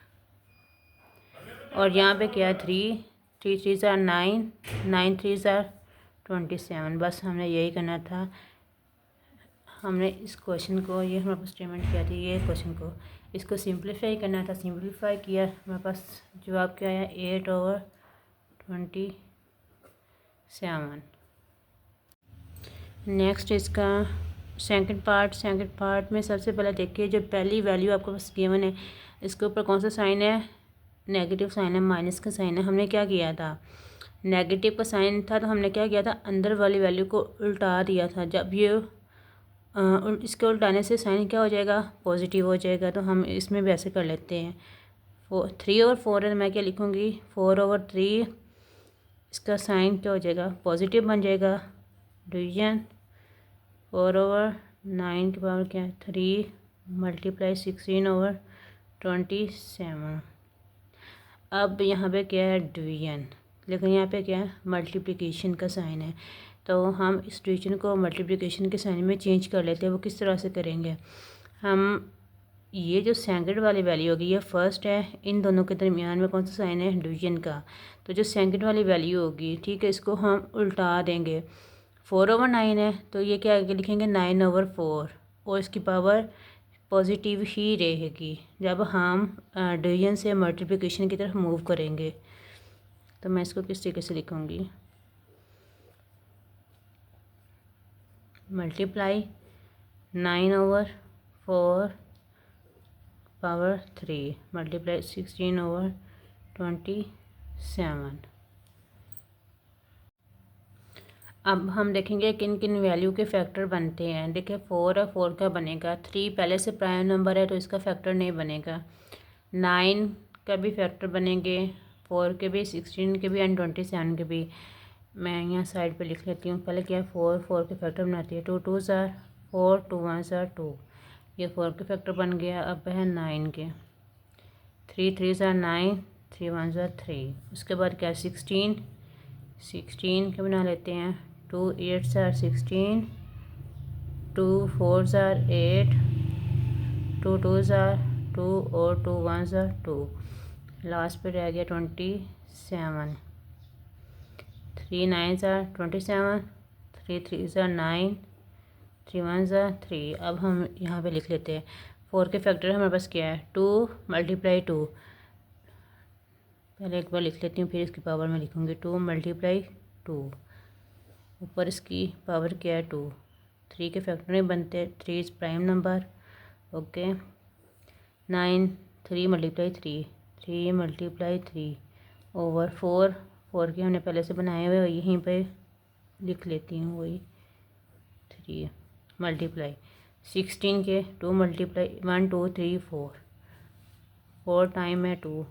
और यहाँ पे क्या है 3 3 3 ज़ार 9, 9 3 ज़ार 27। बस हमने यही करना था। हमने इस क्वेश्चन को, ये हमारे पास स्टेटमेंट किया थी, ये क्वेश्चन को इसको सिंप्लीफाई करना था, सिंप्लीफाई किया, हमारे पास जवाब क्या आया 8/27। नेक्स्ट इसका सेकंड पार्ट में सबसे पहले देखिए, जो पहली वैल्यू आपके पास गिवन है इसके ऊपर कौन सा साइन है, नेगेटिव साइन है, माइनस का साइन है। हमने क्या किया था, नेगेटिव का साइन था तो हमने क्या किया था, अंदर वाली वैल्यू को उल्टा दिया था। जब ये इसके उल्टाने से साइन क्या हो जाएगा, पॉजिटिव हो जाएगा। तो हम इसमें भी ऐसे कर लेते हैं, 3/4 है, मैं क्या लिखूँगी 4/3, इसका साइन क्या हो जाएगा, पॉजिटिव बन जाएगा, डिवीजन 4/9 की पावर क्या है 3 मल्टीप्लाई 16/27। अब यहाँ पे क्या है डिवीजन, लेकिन यहाँ पे क्या है मल्टीप्लिकेशन का साइन है, तो हम इस डिवीजन को मल्टीप्लिकेशन के साइन में चेंज कर लेते हैं। वो किस तरह से करेंगे, हम ये जो सेकंड वाली वैल्यू होगी ये फर्स्ट है, इन दोनों के दरमियान में कौन सा साइन है डिवीजन का, तो जो सेकंड वाली वैल्यू होगी ठीक है इसको हम उल्टा देंगे। 4/9 है तो ये क्या आगे लिखेंगे 9/4, और इसकी पावर पॉजिटिव ही रहेगी जब हम डिवीजन से मल्टीप्लिकेशन की तरफ मूव करेंगे। तो मैं इसको किस तरीके से लिखूँगी, मल्टीप्लाई 9/4 पावर 3 मल्टीप्लाई 16/27। अब हम देखेंगे किन किन वैल्यू के फैक्टर बनते हैं। देखिए 4 है, 4 का बनेगा, 3 पहले से प्राइम नंबर है तो इसका फैक्टर नहीं बनेगा, 9 का भी फैक्टर बनेंगे, 4 के भी, 16 के भी एंड 27 के भी। मैं यहाँ साइड पे लिख लेती हूँ। पहले क्या है 4 के फैक्टर बनाती है, 2 2 ज़ार 4, 2 1 ज़ार 2, ये 4 के फैक्टर बन गया। अब है 9 के, 3 3 ज़ार 9, 3 1 ज़ार 3। उसके बाद क्या है 16 के बना लेते हैं, 2 8 ज़ार 16, 2 4 ज़ार 8, 2 2 ज़ार 2 और 2 1 ज़ार 2। लास्ट पे रह गया 27, 3 9 ज़ार 27, 3 3 ज़ार 9, 3 1 ज़ार 3। अब हम यहाँ पे लिख लेते हैं 4 के फैक्टर हमारे पास क्या है 2 मल्टीप्लाई 2, पहले एक बार लिख लेती हूँ फिर इसकी पावर में लिखूँगी, 2 मल्टीप्लाई 2, ऊपर इसकी पावर क्या है 2। 3 के फैक्टर नहीं बनते, 3 is prime number, okay. 9 3 multiply 3, 3 multiply 3 over 4, 4 के हमने पहले से बनाए हुए यहीं पे लिख लेती हूँ, वही 3 मल्टीप्लाई 16 के, 2 मल्टीप्लाई 1 2 3 4, 4 टाइम है 2,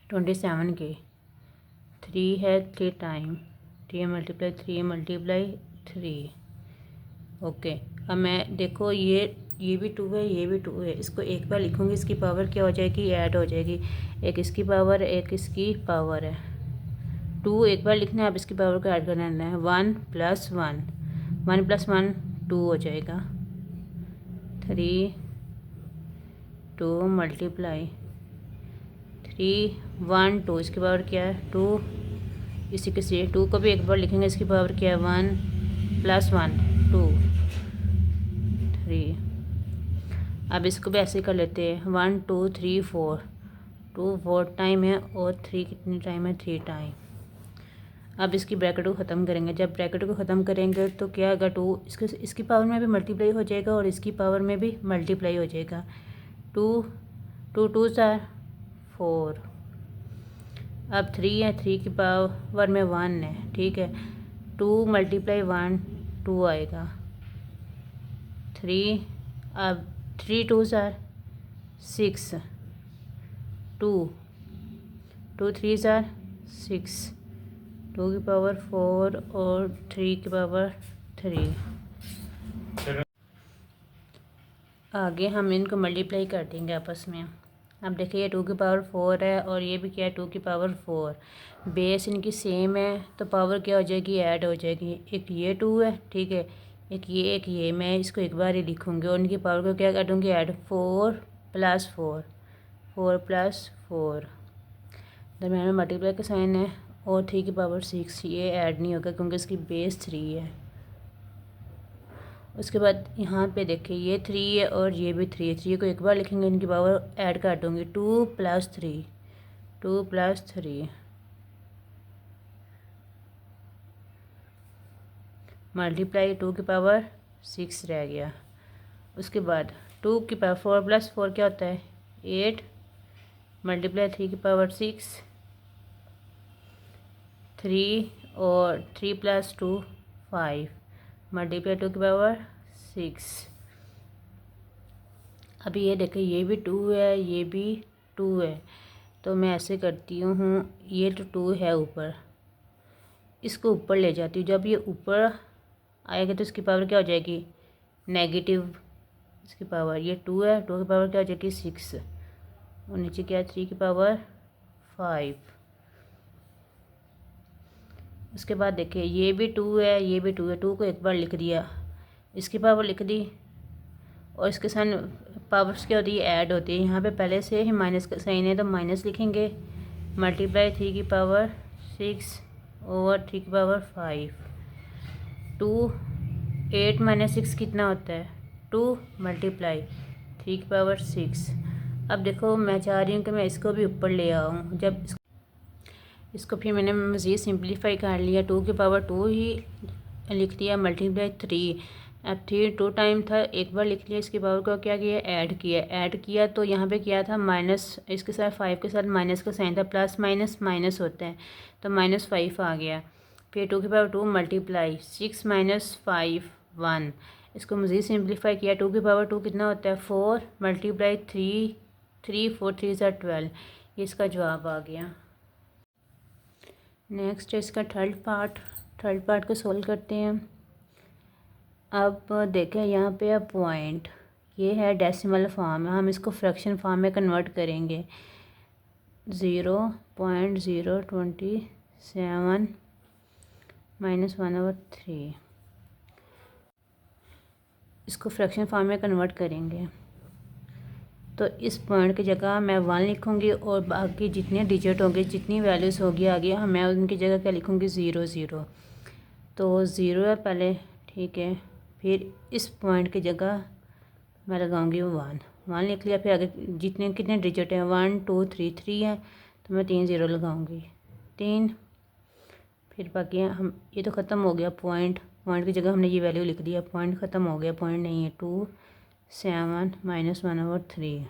27 के, 3 है 3 टाइम, 3 मल्टीप्लाई 3 मल्टीप्लाई 3, ओके। अब मैं देखो ये भी 2 है, ये भी 2 है, इसको एक बार लिखूँगी, इसकी पावर क्या हो जाएगी ऐड हो जाएगी, एक इसकी पावर एक इसकी पावर है, 2 एक बार लिखना है, अब इसकी पावर को ऐड करना है, 1 + 1, 1 + 1 2 हो जाएगा, 3 2 मल्टीप्लाई 3 1 2, इसकी पावर क्या है 2, इसी के से 2 को भी एक बार लिखेंगे, इसकी पावर क्या है 1 + 1 2 3। अब इसको भी ऐसे कर लेते हैं 1 2 3 4, 2 4 टाइम है और 3 कितनी टाइम है 3 टाइम। अब इसकी ब्रैकेट को ख़त्म करेंगे, जब ब्रैकेट को ख़त्म करेंगे तो क्या होगा 2 इसकी पावर में भी मल्टीप्लाई हो जाएगा और इसकी पावर में भी मल्टीप्लाई हो जाएगा, 2 2 2 ज़ार 4। अब 3 है, 3 की पावर में 1 है, ठीक है, 2 मल्टीप्लाई 1 2 आएगा, 3, अब 3 2s are 6, 2 2 3s are 6, 2 की पावर 4 और 3 की पावर 3। आगे हम इनको मल्टीप्लाई कर देंगे आपस में। अब देखिए ये 2 की पावर 4 है और ये भी क्या है 2 की पावर 4। बेस इनकी सेम है तो पावर क्या हो जाएगी, ऐड हो जाएगी। एक ये 2 है, ठीक है, एक ये मैं इसको एक बार ही लिखूँगी और इनकी पावर को क्या कर दूँगी, ऐड 4 + 4, 4 + 4, दरम्यान में मल्टीप्लाई का साइन है और 3 की पावर 6, ये ऐड नहीं होगा क्योंकि इसकी बेस 3 है। उसके बाद यहाँ पे देखिए ये 3 है और ये भी 3 है, 3 को एक बार लिखेंगे, इनकी पावर ऐड कर दूँगी 2 + 3, 2 + 3 मल्टीप्लाई 2 की पावर 6 रह गया। उसके बाद 2 की पावर 4 + 4 क्या होता है 8, मल्टीप्लाई 3 की पावर 6, 3 और 3 + 2 5, मल्टीप्लाई 2 की पावर 6। अभी ये देखिए ये भी 2 है, ये भी 2 है, तो मैं ऐसे करती हूँ, ये तो 2 है ऊपर, इसको ऊपर ले जाती हूँ। जब ये ऊपर आएगा तो इसकी पावर क्या हो जाएगी, नेगेटिव। इसकी पावर ये 2 है, 2 की पावर क्या हो जाएगी 6 और नीचे क्या है 3 की पावर 5। उसके बाद देखिए ये भी 2 है, ये भी 2 है, 2 को एक बार लिख दिया, इसकी पावर लिख दी और इसके साथ पावर्स क्या होती है, ऐड होती है। यहाँ पे पहले से ही माइनस का साइन है तो माइनस लिखेंगे, मल्टीप्लाई 3 की पावर 6 और 3 की पावर 5, 2 8 - 6 कितना होता है 2, मल्टीप्लाई 3 की पावर 6। अब देखो मैं चाह रही हूँ कि मैं इसको भी ऊपर ले आऊँ। जब इसको फिर मैंने मज़ीद सिंप्लीफाई कर लिया, 2 की पावर 2 ही लिख दिया, मल्टीप्लाई 3। अब 3 2 टाइम था, एक बार लिख लिया, इसकी पावर को क्या किया, ऐड किया तो यहाँ पे क्या था माइनस, इसके साथ 5 के साथ माइनस का साइन था, प्लस माइनस माइनस होता है तो -5 आ गया। फिर 2 की पावर 2 मल्टीप्लाई 6 - 5 1, इसको मज़ीद सिंप्लीफाई किया, 2 की पावर 2 कितना होता है 4, मल्टीप्लाई 3 3 4 3 = 12, ये इसका जवाब आ गया। नेक्स्ट है इसका थर्ड पार्ट को सोल्व करते हैं। अब देखें यहाँ पे अब पॉइंट, ये है डेसिमल फॉर्म, हम इसको फ्रैक्शन फॉर्म में कन्वर्ट करेंगे। 0.027 - 1/3, इसको फ्रैक्शन फॉर्म में कन्वर्ट करेंगे तो इस पॉइंट की जगह मैं 1 लिखूँगी और बाकी जितने डिजिट होंगे, जितनी वैल्यूज़ होगी आगे, मैं उनकी जगह क्या लिखूँगी 0 0, तो 0 है पहले, ठीक है, फिर इस पॉइंट की जगह मैं लगाऊंगी 1 लिख लिया, फिर आगे कितने डिजिट हैं 1 2 3 3 है तो मैं 3 0 लगाऊंगी 3, फिर बाकी हम ये तो ख़त्म हो गया पॉइंट की जगह हमने ये वैल्यू लिख दिया, पॉइंट ख़त्म हो गया, पॉइंट नहीं है 2 7 - 1/3।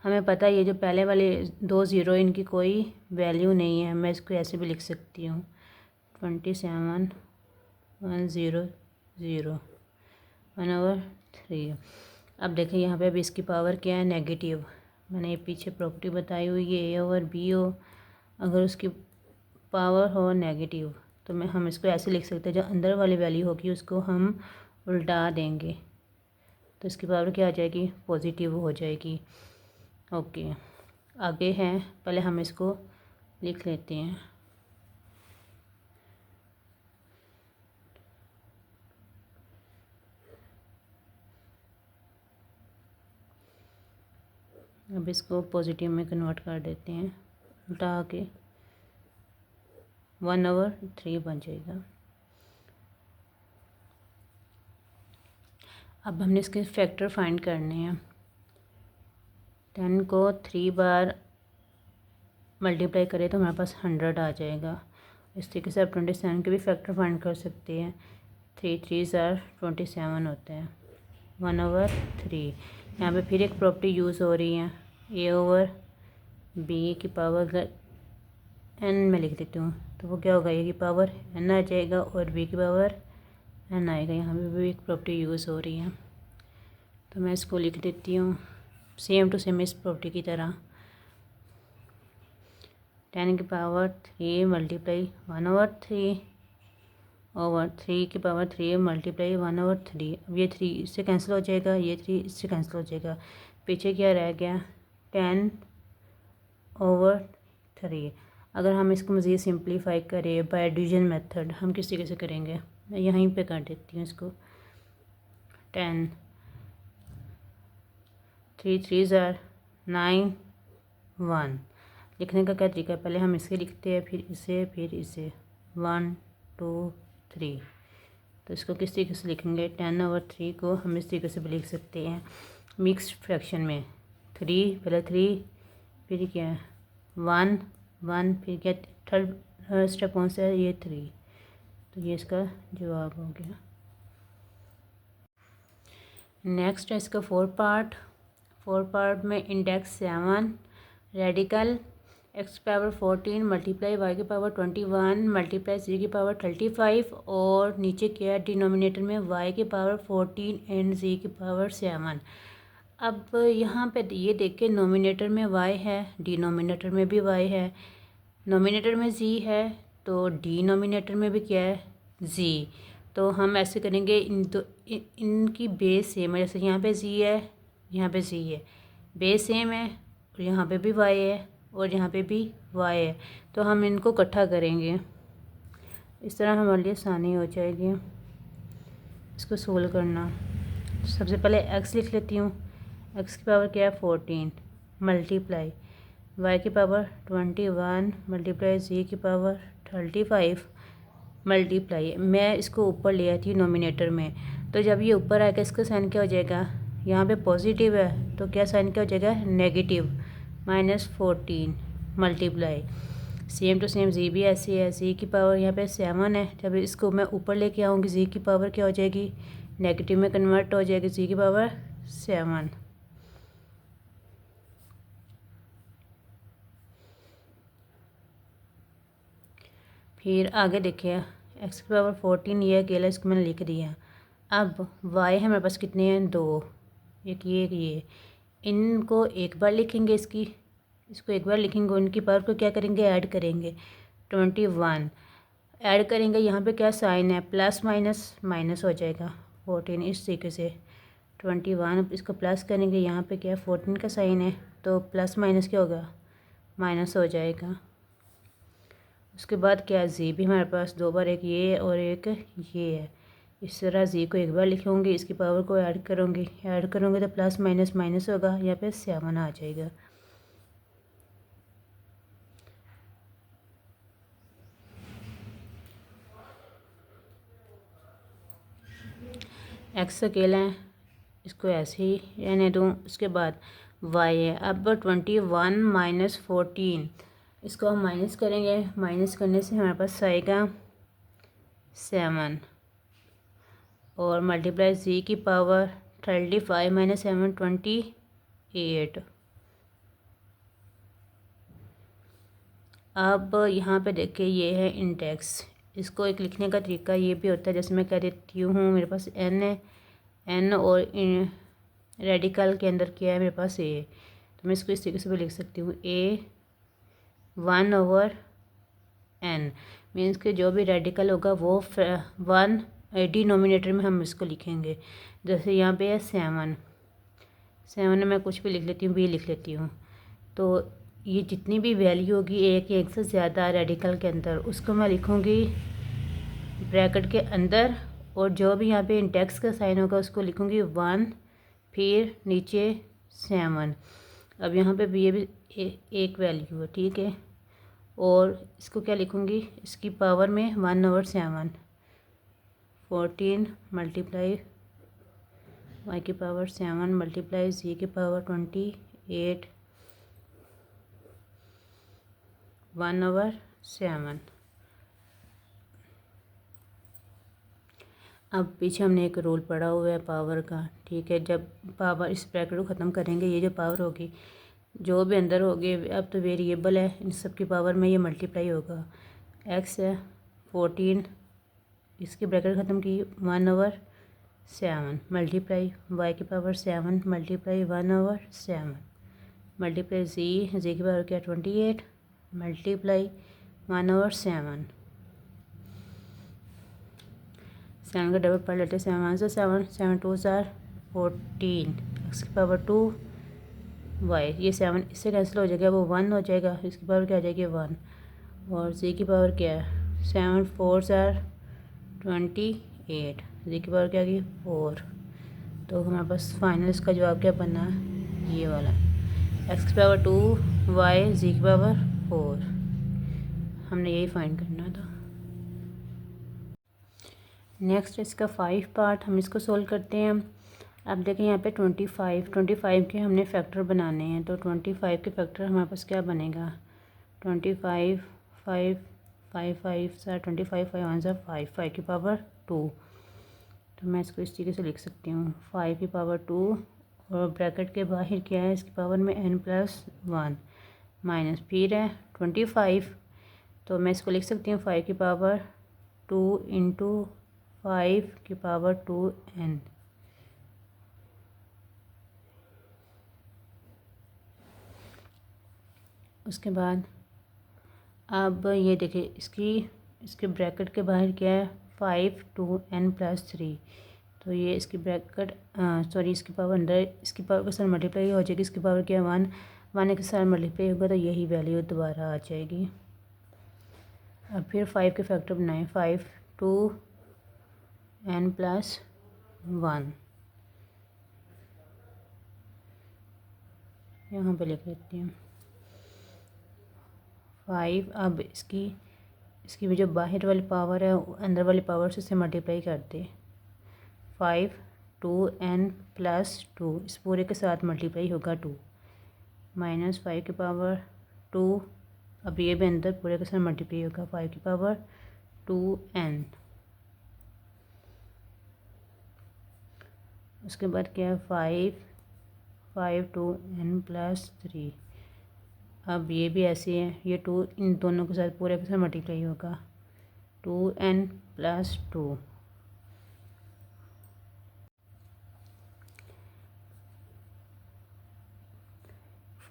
हमें पता है ये जो पहले वाले 2 0 इनकी कोई वैल्यू नहीं है, मैं इसको ऐसे भी लिख सकती हूँ 27 100 1/3। अब देखें यहाँ पे अभी इसकी पावर क्या है, नेगेटिव। मैंने ये पीछे प्रॉपर्टी बताई हुई है, ए ओवर बी हो, अगर उसकी पावर हो नेगेटिव तो हम इसको ऐसे लिख सकते हैं, जो अंदर वाली वैल्यू होगी उसको हम उल्टा देंगे तो इसकी पावर क्या आ जाएगी, पॉजिटिव हो जाएगी। ओके, आगे हैं, पहले हम इसको लिख लेते हैं। अब इसको पॉजिटिव में कन्वर्ट कर देते हैं, उल्टा आके 1/3 बन जाएगा। अब हमने इसके फैक्टर फाइंड करने हैं। 10 को 3 बार मल्टीप्लाई करें तो हमारे पास 100 आ जाएगा। इस तरीके से आप 27 के भी फैक्टर फाइंड कर सकते हैं। 3 3 27 होते हैं 1/3। यहाँ पे फिर एक प्रॉपर्टी यूज़ हो रही है, ए ओवर बी की पावर अगर n में लिख देती हूँ तो वो क्या होगा, ए की पावर n आ जाएगा और बी की पावर एन आएगा। यहाँ पे भी एक प्रॉपर्टी यूज़ हो रही है, तो मैं इसको लिख देती हूँ सेम टू सेम इस प्रॉपर्टी की तरह। 10 की पावर 3 मल्टीप्लाई 1/3 ओवर 3 की पावर 3 मल्टीप्लाई 1/3। अब ये 3 इससे कैंसिल हो जाएगा, ये 3 इससे कैंसिल हो जाएगा। पीछे क्या रह गया 10/3। अगर हम इसको मज़ीद सिंप्लीफाई करें बाय डिवीजन मेथड, हम किस तरीके से करेंगे, मैं यहीं पे कर देती हूँ इसको। 10 3 3 9 1। लिखने का क्या तरीका है, पहले हम इसे लिखते हैं, फिर इसे, फिर इसे। 1 2 3। तो इसको किस तरीके से लिखेंगे, 10/3 को हम इस तरीके से भी लिख सकते हैं मिक्स्ड फ्रैक्शन में। 3 पहले 3, फिर क्या है 1 1, फिर क्या थर्ड स्टेप कौन सा है, ये 3। तो ये इसका जवाब हो गया। नेक्स्ट है इसका 4 पार्ट में इंडेक्स 7, रेडिकल x की पावर 14 मल्टीप्लाई y की पावर 21 मल्टीप्लाई z की पावर 35, और नीचे क्या है डिनोमिनेटर में y की पावर 14 एंड z की पावर 7। अब यहाँ पे ये देखिए नोमिनेटर में y है, डिनोमिनेटर में भी y है, नोमिनेटर में z है, तो डिनोमिनेटर में भी क्या है z। तो हम ऐसे करेंगे, इनकी बेस सेम है, जैसे यहाँ पे z है, यहाँ पे z है, बेस सेम है, और यहाँ पे भी y है, और यहाँ पे भी y है, तो हम इनको इकट्ठा करेंगे। इस तरह हमारे लिए आसानी हो जाएगी इसको सोल्व करना। सबसे पहले x लिख लेती हूँ। x की पावर क्या है 14 मल्टीप्लाई y की पावर 21 मल्टीप्लाई z की पावर 35 मल्टीप्लाई, मैं इसको ऊपर ले आती हूँ नोमिनेटर में, तो जब ये ऊपर आएगा इसका साइन क्या हो जाएगा, यहाँ पे पॉजिटिव है तो क्या साइन क्या हो जाएगा negative, -14 multiply same to same जी भी ऐसी है, जी की पावर यहाँ पे 7 है, जब इसको मैं ऊपर लेके आऊँगी जी की पावर क्या हो जाएगी नेगेटिव में कन्वर्ट हो जाएगी, जी की पावर 7। फिर आगे देखिए x की पावर 14 ये अकेला, इसको मैंने लिख दिया। अब y है मेरे पास कितने हैं 2, एक ये इनको एक बार लिखेंगे, इसको एक बार लिखेंगे, उनकी पावर को क्या करेंगे ऐड करेंगे 21 ऐड करेंगे, यहाँ पे क्या साइन है प्लस माइनस माइनस हो जाएगा 14, इस तरीके से 21 इसको प्लस करेंगे, यहाँ पे क्या 14 का साइन है तो प्लस माइनस क्या होगा माइनस हो जाएगा। उसके बाद क्या जी भी हमारे पास 2 बार, एक ये और एक ये है, इस तरह जी को एक बार लिखूँगी, इसकी पावर को ऐड करूँगी तो प्लस माइनस माइनस होगा, यहाँ पे 7 आ जाएगा। एक्स अकेला है, इसको ऐसे ही रहने दूँ। उसके बाद वाई है, अब 21 - 14 इसको हम माइनस करेंगे, माइनस करने से हमारे पास आएगा 7, और मल्टीप्लाई जी की पावर 35 - 7 28। अब यहाँ पे देखिए ये है इंडेक्स, इसको एक लिखने का तरीका ये भी होता है, जैसे मैं कह देती हूँ मेरे पास n है, n और रेडिकल के अंदर क्या है मेरे पास a, तो मैं इसको इस तरीके से भी लिख सकती हूँ a1/n, मीन्स कि जो भी रेडिकल होगा वो 1 डिनोमिनेटर में हम इसको लिखेंगे। जैसे यहाँ पे है 7 मैं कुछ भी लिख लेती हूँ, b लिख लेती हूँ, तो ये जितनी भी वैल्यू होगी एक से ज़्यादा रेडिकल के अंदर उसको मैं लिखूँगी ब्रैकेट के अंदर, और जो भी यहाँ पे इंडेक्स का साइन होगा उसको लिखूँगी 1, फिर नीचे 7। अब यहाँ पे भी ये भी एक वैल्यू है, ठीक है, और इसको क्या लिखूँगी इसकी पावर में 1/7 14 मल्टीप्लाई y की पावर 7 मल्टीप्लाई z की पावर 28 1/7। अब पीछे हमने एक रूल पढ़ा हुआ है पावर का, ठीक है, जब पावर इस ब्रैकेट को ख़त्म करेंगे ये जो पावर होगी जो भी अंदर होगी, अब तो वेरिएबल है, इन सब की पावर में ये मल्टीप्लाई होगा। x है 14 इसकी ब्रैकेट ख़त्म की 1/7 मल्टीप्लाई y की पावर 7 मल्टीप्लाई 1/7 मल्टीप्लाई जी की पावर क्या 28 मल्टीप्लाई 1/7 7 का डबल पढ़ लेते हैं 7 1 7 7 2 14 x की पावर 2 y ये 7 इससे कैंसिल हो जाएगा वो 1 हो जाएगा इसकी पावर क्या आ जाएगी 1 और z की पावर क्या है 7 4 28 z की पावर क्या आ गई 4 तो हमारे पास फाइनल इसका जवाब क्या बना ये वाला x की पावर 2 y z की पावर 4 हमने यही फाइंड करना था। नेक्स्ट इसका 5 पार्ट हम इसको सोल्व करते हैं। अब देखें यहाँ पे 25 के हमने फैक्टर बनाने हैं तो 25 के फैक्टर हमारे पास क्या बनेगा 25 5 5 5 25 5 1 5 5 की पावर 2 तो मैं इसको इस तरीके से लिख सकती हूँ 5 की पावर 2 और ब्रैकेट के बाहर क्या है इसकी पावर में n+1 माइनस फिर है 25 तो मैं इसको लिख सकती हूँ 5 की पावर 2 इंटू 5 की पावर 2n उसके बाद अब ये देखिए इसके ब्रैकेट के बाहर क्या है 5 2n+3 तो ये इसकी ब्रैकेट सॉरी इसकी पावर अंदर इसकी पावर के साथ मल्टीप्लाई हो जाएगी इसकी पावर क्या है 1 के साथ मल्टीप्लाई होगा तो यही वैल्यू दोबारा आ जाएगी। अब फिर 5 के फैक्टर बनाएं 5 2n+1 यहाँ पे लिख लेती हूँ 5 अब इसकी भी जो बाहर वाली पावर है अंदर वाली पावर से मल्टीप्लाई कर दे 5 2n+2 इस पूरे के साथ मल्टीप्लाई होगा 2 माइनस 5 की पावर 2 अब ये भी अंदर पूरे के साथ मल्टीप्लाई होगा 5 की पावर 2n उसके बाद क्या है 5 2n+3 अब ये भी ऐसे है ये 2 इन दोनों के साथ पूरे के साथ मल्टीप्लाई होगा 2n+2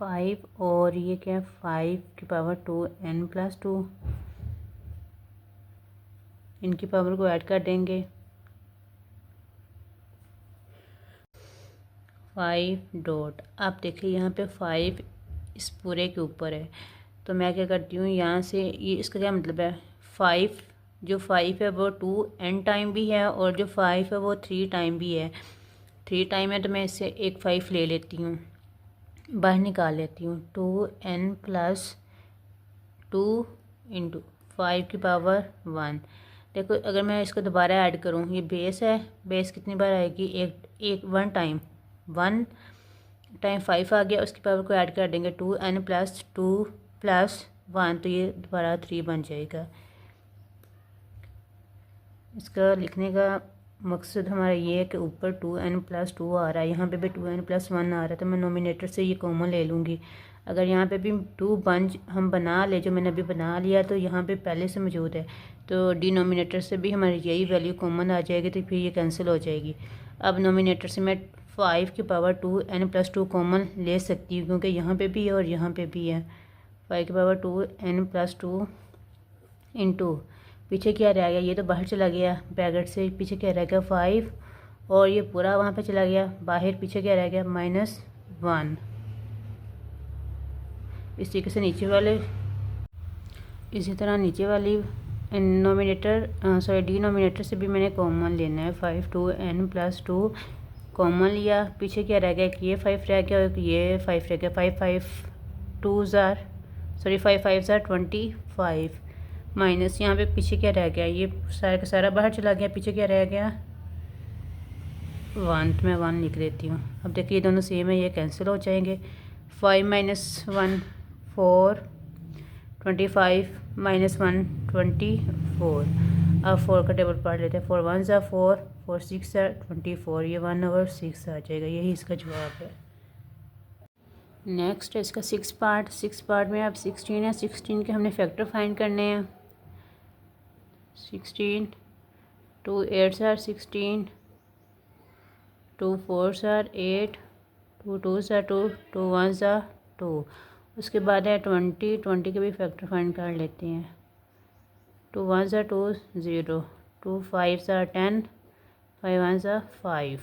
5 और ये क्या है 5 की पावर 2n+2 इनकी पावर को ऐड कर देंगे 5 डॉट आप देखिए यहाँ पे 5 इस पूरे के ऊपर है तो मैं क्या करती हूँ यहाँ से ये इसका क्या मतलब है 5 जो 5 है वो 2n टाइम भी है और जो 5 है वो 3 टाइम भी है 3 टाइम है तो मैं इससे एक 5 ले लेती हूँ बाहर निकाल लेती हूँ 2n+2 इंटू 5 की पावर 1 देखो अगर मैं इसको दोबारा ऐड करूँ ये बेस है बेस कितनी बार आएगी एक 1 टाइम 5 आ गया उसकी पावर को ऐड कर देंगे 2n+2+1 तो ये दोबारा 3 बन जाएगा। इसका लिखने का मकसद हमारा ये है कि ऊपर 2n+2 आ रहा है यहाँ पे भी 2n+1 आ रहा है तो मैं नोमिनेटर से ये कॉमन ले लूँगी। अगर यहाँ पे भी 2 हम बना ले जो मैंने अभी बना लिया तो यहाँ पे पहले से मौजूद है तो डिनोमिनेटर से भी हमारी यही वैल्यू कॉमन आ जाएगी तो फिर ये कैंसिल हो जाएगी। अब नोमिनेटर से मैं 5 की पावर 2n+2 कॉमन ले सकती हूँ क्योंकि यहाँ पे भी है और यहाँ पे भी है 5 की पावर 2n+2 इंटू पीछे क्या रह गया ये तो बाहर चला गया ब्रैकेट से पीछे क्या रह गया 5 और ये पूरा वहाँ पे चला गया बाहर पीछे क्या रह गया -1 इस तरीके से नीचे वाले इसी तरह नीचे वाली नोमिनेटर सॉरी डिनोमिनेटर से भी मैंने कॉमन लेना है 5 2n+2 कॉमन लिया पीछे क्या रह गया कि ये 5 रह गया और ये 5 रह गया 5 5 25 माइनस यहाँ पे पीछे क्या रह गया ये सारा का सारा बाहर चला गया पीछे क्या रह गया 1 तो मैं 1 लिख देती हूँ। अब देखिए ये दोनों सेम है ये कैंसिल हो जाएंगे 5 - 1 4 25 - 1 24 अब 4 का टेबल पढ़ लेते हैं 4 1 4 4 6 24 ये 1/6 आ जाएगा यही इसका जवाब है। नेक्स्ट है इसका 6 पार्ट में अब 16 है 16 के हमने फैक्टर फाइंड करने हैं 16 2 8s are 16, 2 4s are 8, 2 2s are 2, 2 1s are 2। उसके बाद है 20 के भी फैक्टर फाइंड कर लेते हैं। 2 1s are 2 0, 2 5s are 10, 5 1s are 5।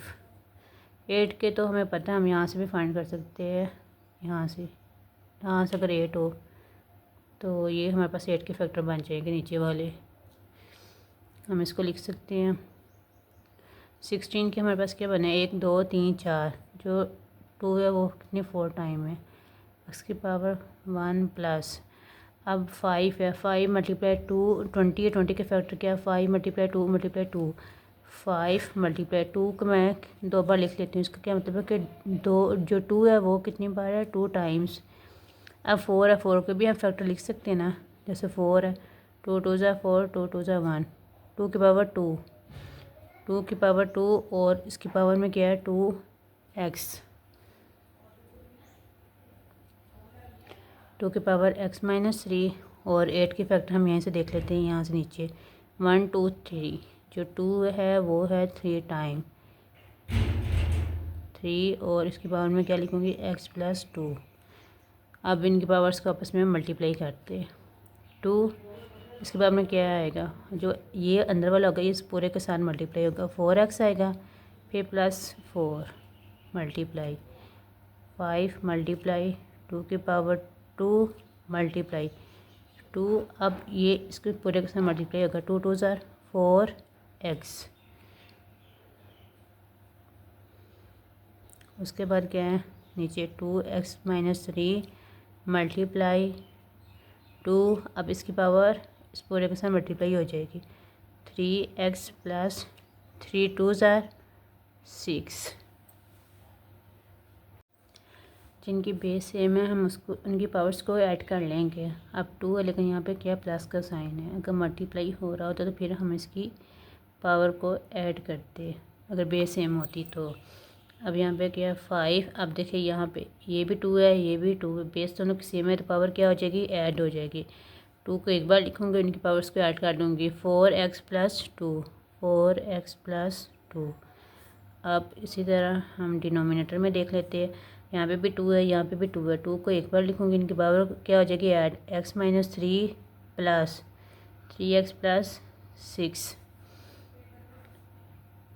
8 के तो हमें पता है, हम यहाँ से भी फाइंड कर सकते हैं। यहाँ से अगर 8 हो तो ये हमारे पास 8 के फैक्टर बन जाएंगे नीचे वाले। हम इसको लिख सकते हैं। 16 के हमारे पास क्या बने, 1 2 3 4, जो 2 है वो कितनी 4 टाइम है, उसकी पावर 1 प्लस। अब 5 है, 5 मल्टीप्लाई 2 20 है, 20 के फैक्टर क्या है 5 मल्टीप्लाई 2 मल्टीप्लाई 2, 5 मल्टीप्लाई 2 को मैं 2 बार लिख लेती हूँ। इसका क्या मतलब है कि दो जो 2 है वो कितनी बार है 2 टाइम्स। अब 4 है, 4 को भी हम फैक्टर लिख सकते हैं ना, जैसे 4 है 2 2 ज़ा 4, 2 2 ज़ा 1, 2 की पावर 2, 2 की पावर 2 और इसकी पावर में क्या है 2x, 2 की पावर x माइनस 3। और 8 की फैक्टर हम यहीं से देख लेते हैं, यहाँ से नीचे 1 2 3, जो 2 है वो है 3 टाइम 3, और इसकी पावर में क्या लिखूँगी x प्लस 2। अब इनकी पावर्स को आपस में मल्टीप्लाई करते हैं। 2 इसके बाद में क्या आएगा, जो ये अंदर वाला होगा ये इस पूरे के साथ मल्टीप्लाई होगा, 4x आएगा, फिर प्लस 4 मल्टीप्लाई 5 मल्टीप्लाई 2 की पावर 2 मल्टीप्लाई 2। अब ये इसके पूरे के साथ मल्टीप्लाई होगा, 2 2 ज़ार 4x। उसके बाद क्या है नीचे 2x माइनस 3 मल्टीप्लाई 2। अब इसकी पावर इस पूरे के साथ मल्टीप्लाई हो जाएगी, 3x प्लस 3 2 ज़ार 6। जिनकी बेस सेम है हम उसको उनकी पावर्स को ऐड कर लेंगे। अब 2 है लेकिन यहाँ पे क्या प्लस का साइन है, अगर मल्टीप्लाई हो रहा होता तो फिर हम इसकी पावर को ऐड करते अगर बेस सेम होती तो। अब यहाँ पे क्या है 5। अब देखिए यहाँ पे ये भी 2 है ये भी 2 है, बेस दोनों की सेम है तो पावर क्या हो जाएगी ऐड हो जाएगी। 2 को एक बार लिखूँगी, इनकी पावर्स को ऐड कर दूँगी, 4x प्लस 2, 4x प्लस 2। अब इसी तरह हम डिनोमिनेटर में देख लेते हैं, यहाँ पे भी 2 है यहाँ पे भी 2 है, 2 को एक बार लिखूँगी, इनकी पावर क्या हो जाएगी add, x minus 3 plus 3x plus 6,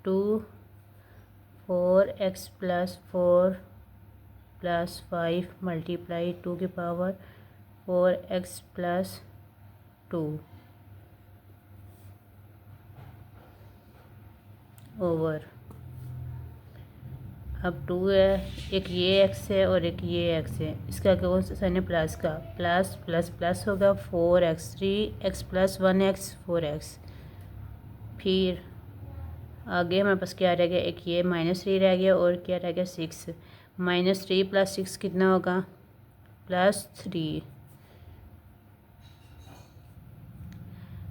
2 4x plus 4 plus 5 multiply 2 की पावर 4x प्लस 2 ओवर। अब 2 है, एक ये x है और एक ये x है, इसका कौन सा साइन है प्लस का, प्लस प्लस प्लस होगा 4x, 3x plus 1x 4x। फिर आगे हमारे पास क्या रह गया, एक ये माइनस 3 रह गया और क्या रह गया 6, माइनस 3 प्लस 6 कितना होगा प्लस 3।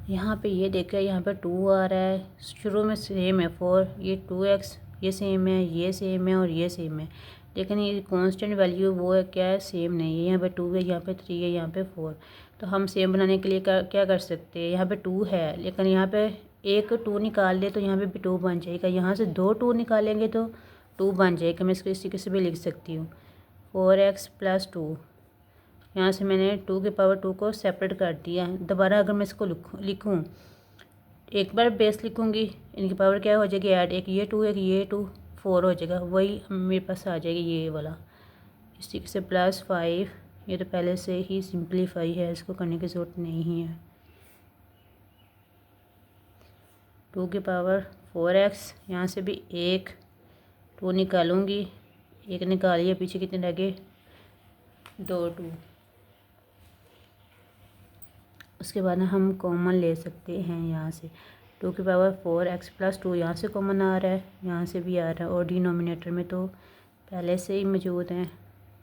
यहाँ पे ये देखा यहाँ पे 2 आ रहा है, शुरू में सेम है 4, ये 2x ये सेम है ये सेम है और ये सेम है, लेकिन ये कांस्टेंट वैल्यू वो है क्या है सेम नहीं है, यहाँ पे 2 है यहाँ पे 3 है यहाँ पे 4। तो हम सेम बनाने के लिए क्या कर सकते हैं, यहाँ पे 2 है लेकिन यहाँ पे एक 2 निकाल ले तो यहाँ पे भी 2 बन जाएगा, यहाँ से 2 2 निकालेंगे तो 2 बन जाएगा। मैं इसको इस तरीके से भी लिख सकती हूँ 4x प्लस 2, यहाँ से मैंने 2 की पावर 2 को सेपरेट कर दिया। दोबारा अगर मैं इसको लिखूँ एक बार बेस लिखूँगी, इनकी पावर क्या हो जाएगी ऐड, एक ये 2 एक ये 2 4 हो जाएगा, वही मेरे पास आ जाएगी ये वाला। इस तरीके से प्लस 5, ये तो पहले से ही सिंपलीफाई है, इसको करने की ज़रूरत नहीं है। 2 की पावर 4x, यहाँ से भी एक 2 निकालूंगी, एक निकालिए, पीछे कितने रह गए 2 2। उसके बाद हम कॉमन ले सकते हैं यहाँ से, 2 की पावर 4x प्लस 2 यहाँ से कॉमन आ रहा है यहाँ से भी आ रहा है, और डिनोमिनेटर में तो पहले से ही मौजूद हैं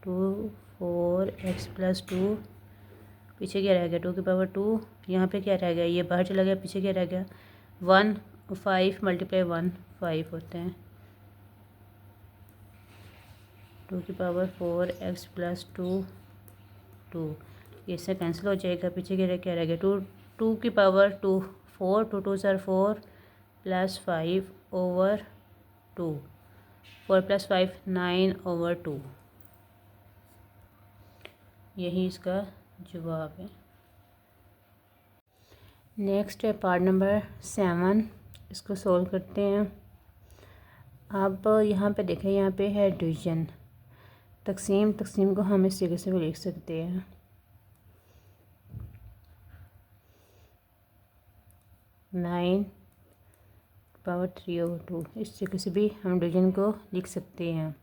2 4x प्लस 2। पीछे क्या रह गया 2 की पावर 2, यहाँ पे क्या रह गया ये बाहर चला गया, पीछे क्या रह गया 1, 5 मल्टीप्लाई 1 5 होते हैं, 2 की पावर 4x प्लस 2 2, इससे कैंसिल हो जाएगा, पीछे क्या रह गया 2 2 की पावर 2 4, 2 2 ज़ार 4 4+5/2। 4+5 9/2। यही इसका जवाब है। नेक्स्ट है पार्ट नंबर 7। इसको सॉल्व करते हैं। अब यहाँ पे देखें, यहाँ पे है डिवीजन, तकसीम को हम इस तरीके से भी लिख सकते हैं। 9/3/2 इस तरीके से भी हम डिवीजन को लिख सकते हैं।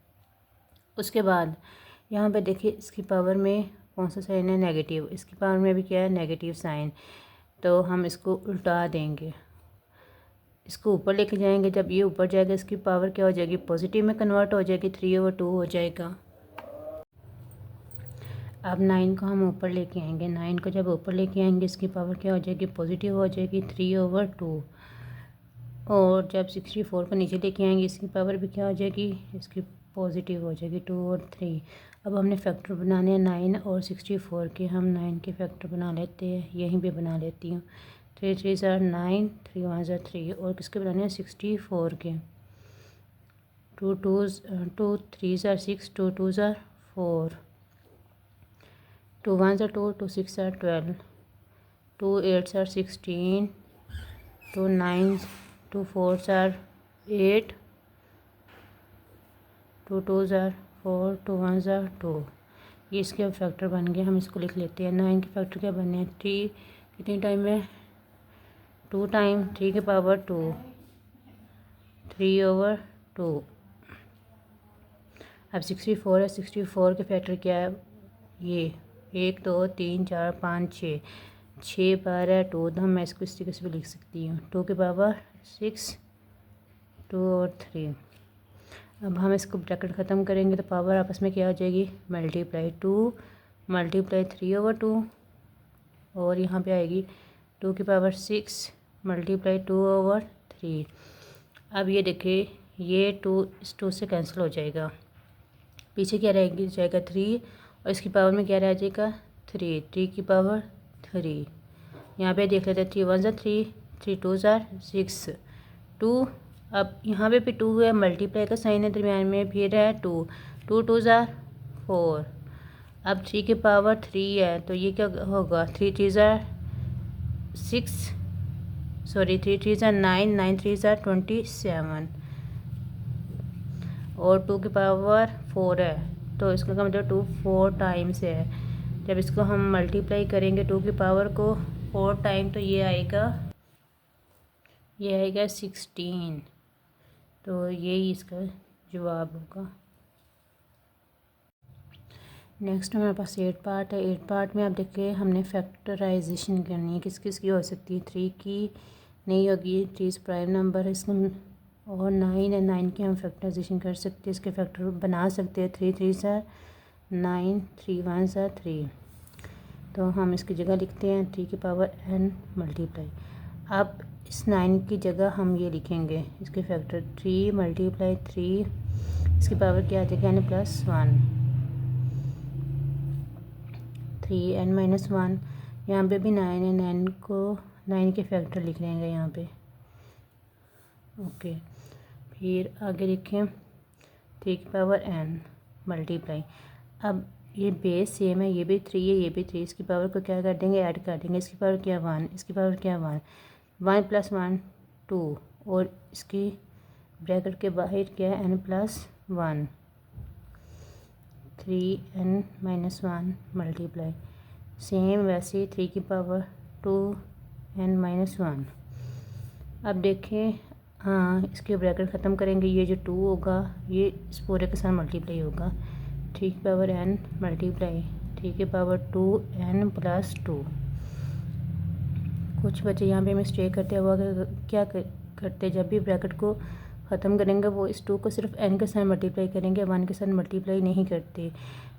उसके बाद यहाँ पे देखिए, इसकी पावर में कौन सा साइन है, नेगेटिव। इसकी पावर में भी क्या है, नेगेटिव साइन। तो हम इसको उल्टा देंगे, इसको ऊपर लेके जाएंगे। जब ये ऊपर जाएगा, इसकी पावर क्या हो जाएगी, पॉजिटिव में कन्वर्ट हो जाएगी, 3/2 हो जाएगा। अब 9 को हम ऊपर लेके आएंगे। 9 को जब ऊपर लेके आएंगे, इसकी पावर क्या हो जाएगी, पॉजिटिव हो जाएगी, 3/2। और जब 64 को नीचे लेके आएंगे, इसकी पावर भी क्या हो जाएगी, इसकी पॉजिटिव हो जाएगी, 2 और 3। अब हमने फैक्टर बनाने हैं 9 और 64 के। हम 9 के फैक्टर बना लेते हैं, यहीं पे बना लेती हूँ। 3 3 9, 3 1 3। और किसके बनाने हैं, 64 के। 2 3 6, 2 2 4, 2 1 2, 2 6 12, 2 8 16, 2 9, 2 4 8, 2 2 4, 2 1 2। ये इसके फैक्टर बन गए। हम इसको लिख लेते हैं। 9 के फैक्टर क्या बनने हैं, 3 कितने टाइम में, 2 टाइम, 3 के पावर 2, 3/2। अब 64 है, 64 के फैक्टर क्या है, ये 1 2 3 4 5 6, 6 12 2। तो मैं इसको इस तरीके से भी लिख सकती हूँ, 2 के पावर 6, 2 और 3। अब हम इसको ब्रैकेट ख़त्म करेंगे तो पावर आपस में क्या हो जाएगी, मल्टीप्लाई। 2 × 3/2। और यहाँ पे आएगी 2 की पावर 6 × 2/3। अब ये देखिए, ये 2 इस 2 से कैंसिल हो जाएगा। पीछे क्या रहेगी, जाएगा 3। और इसकी पावर में क्या रह जाएगा, 3, 3 की पावर 3। यहाँ पे देख लेते हैं, 3 1 3, 3 2 6, 2। अब यहाँ पे भी 2 है, मल्टीप्लाई का साइन है दरमियान में, फिर है 2, 2 2 4। अब 3 की पावर 3 है, तो ये क्या होगा, 3 3 6, सॉरी 3 3 9, 9 3 27। और 2 की पावर 4 है, तो इसका मतलब 2 4 टाइम्स है। जब इसको हम मल्टीप्लाई करेंगे 2 की पावर को 4 टाइम, तो ये आएगा 16। तो यही इसका जवाब होगा। नेक्स्ट हमारे पास 8 पार्ट है। 8 पार्ट में आप देखिए, हमने फैक्टराइजेशन करनी है। किस किस की हो सकती है, 3 की नहीं होगी, 3 प्राइम नंबर है इसका। और 9 है, 9 की हम फैक्टराइजेशन कर सकते हैं, इसके फैक्टर बना सकते हैं। 3 3 9, 3 1 3। तो हम इसकी जगह लिखते हैं 3 की पावर n मल्टीप्लाई। अब इस 9 की जगह हम ये लिखेंगे, इसके फैक्टर 3 × 3, इसकी पावर क्या आ जाएगी, n + 1, 3n - 1। यहाँ पे भी 9 है, 9 को 9 के फैक्टर लिख लेंगे यहाँ पे। ओके, फिर आगे लिखें 3 की पावर n मल्टीप्लाई। अब ये बेस सेम है, ये भी 3 है, ये भी 3। इसकी पावर को क्या कर देंगे, ऐड कर देंगे। इसकी पावर क्या 1, इसकी पावर क्या 1, 1 + 1 2। और इसकी ब्रैकेट के बाहर क्या है, n + 1, 3n - 1 मल्टीप्लाई। सेम वैसे 3 की पावर 2n - 1। अब देखें, हाँ, इसके ब्रैकेट ख़त्म करेंगे, ये जो 2 होगा ये इस पूरे के साथ मल्टीप्लाई होगा। 3 की पावर n मल्टीप्लाई 3 की पावर 2n + 2। कुछ बच्चे यहाँ पे मिस्टेक करते हैं, वो क्या करते, जब भी ब्रैकेट को ख़त्म करेंगे वो इस 2 को सिर्फ n के साथ मल्टीप्लाई करेंगे, 1 के साथ मल्टीप्लाई नहीं करते।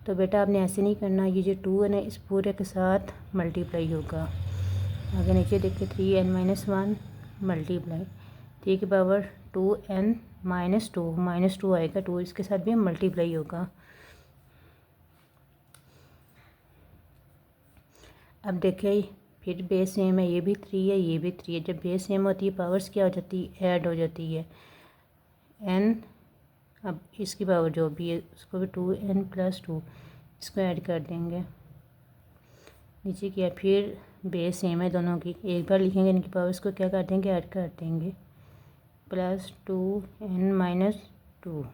तो बेटा आपने ऐसे नहीं करना, ये जो 2 है ना, इस पूरे के साथ मल्टीप्लाई होगा। आगे नीचे देखिए, 3n - 1 मल्टीप्लाई 3 की पावर 2n - 2, -2 आएगा, 2 इसके साथ भी मल्टीप्लाई होगा। अब देखिए, फिर बेस सेम है, ये भी 3 है, ये भी 3 है। जब बेस सेम होती है पावर्स क्या हो जाती है, ऐड हो जाती है। n, अब इसकी पावर जो भी है उसको भी 2n+2 इसको ऐड कर देंगे। नीचे किया, फिर बेस सेम है दोनों की, एक बार लिखेंगे इनकी पावर्स को क्या कर देंगे, ऐड कर देंगे। +2n-2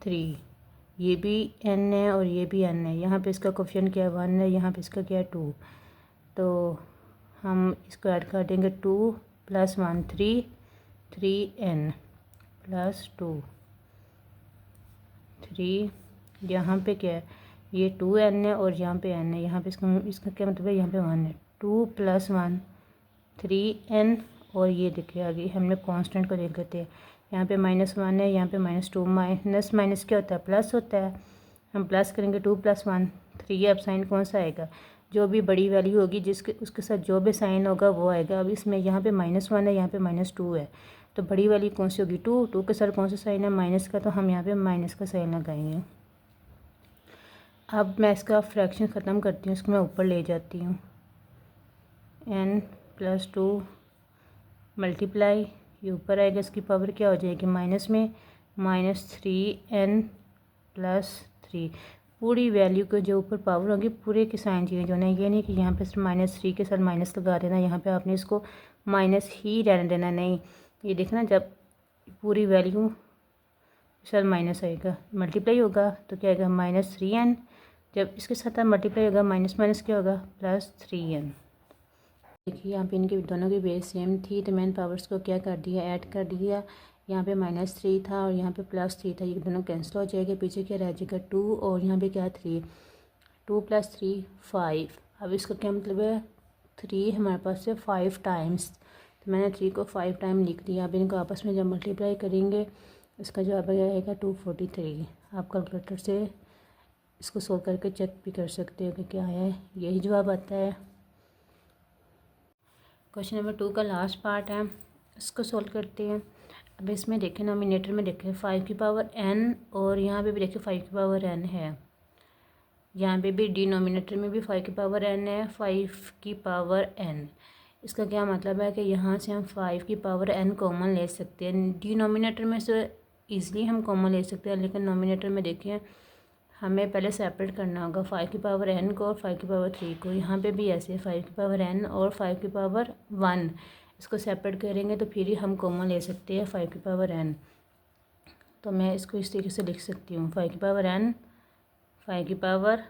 3, ये भी n है और ये भी n है। यहाँ पे इसका कोफिशिएंट क्या है, 1 है, यहाँ पे इसका क्या है, 2। तो हम इसको ऐड कर देंगे, 2 + 1 3, 3n+2 3। यहाँ पे क्या है, ये 2n है और यहाँ पे n है। यहाँ पे इसका क्या मतलब है, यहाँ पे 1 है। 2 + 1 3n, और ये देखिए आगे हमने कांस्टेंट को देख लेते हैं। यहाँ पे -1 है, यहाँ पे -2। माइनस माइनस क्या होता है, प्लस होता है। हम प्लस करेंगे, 2 + 1 3। अब साइन कौन सा आएगा, जो भी बड़ी वैल्यू होगी जिसके उसके साथ जो भी साइन होगा वो आएगा। अब इसमें यहाँ पे -1 है, यहाँ पे -2 है, तो बड़ी वाली कौन सी होगी, 2 के साथ कौन सा साइन है, माइनस का, तो हम यहाँ पे माइनस का साइन लगाएंगे। अब मैं इसका फ्रैक्शन ख़त्म करती हूँ, इसको मैं ऊपर ले जाती हूँ। n+2 मल्टीप्लाई, ये ऊपर आएगा, इसकी पावर क्या हो जाएगी, माइनस में -3n+3। पूरी वैल्यू को जो ऊपर पावर होगी पूरे के साइन चेंज होना है। ये नहीं कि यहाँ पे सिर्फ -3 के साथ माइनस लगा देना, यहाँ पे आपने इसको माइनस ही रहने देना, नहीं। ये देखना, जब पूरी वैल्यू सर माइनस आएगा, मल्टीप्लाई होगा तो क्या आएगा, -3n। जब इसके साथ मल्टीप्लाई होगा, माइनस माइनस क्या होगा, +3n। देखिए यहाँ पे इनके दोनों की बेस सेम थी, तो मैंने पावर्स को क्या कर दिया, ऐड कर दिया। यहाँ पे -3 था और यहाँ पे +3 था, ये दोनों कैंसिल हो जाएगा, पीछे क्या रह जाएगा, 2, और यहाँ पे क्या 3। 2 + 3 5। अब इसका क्या मतलब है, 3 हमारे पास से 5 टाइम्स, तो मैंने 3 को 5 टाइम लिख दिया। अब इनको आपस में जब मल्टीप्लाई करेंगे इसका जवाब आएगा 243। आप कैलकुलेटर से इसको सोल्व करके चेक भी कर सकते हो कि क्या है, यही जवाब आता है। क्वेश्चन नंबर 2 का लास्ट पार्ट है, इसको सोल्व करते हैं। अब इसमें देखें, नोमिनेटर में देखें 5 की पावर n, और यहाँ पे भी देखें 5 की पावर n है। यहाँ पे भी डिनोमिनेटर में भी 5 की पावर n है, 5 की पावर n। इसका क्या मतलब है कि यहाँ से हम 5 की पावर n कॉमन ले सकते हैं। डिनोमिनेटर में से ईज़िली हम कॉमन ले सकते हैं, लेकिन नोमिनेटर में देखिए हमें पहले सेपरेट करना होगा 5 की पावर n को और 5 की पावर 3 को। यहाँ पे भी ऐसे 5 की पावर n और 5 की पावर 1, इसको सेपरेट करेंगे तो फिर ही हम कॉमन ले सकते हैं 5 की पावर n। तो मैं इसको इस तरीके से लिख सकती हूँ, 5 की पावर n, 5 की पावर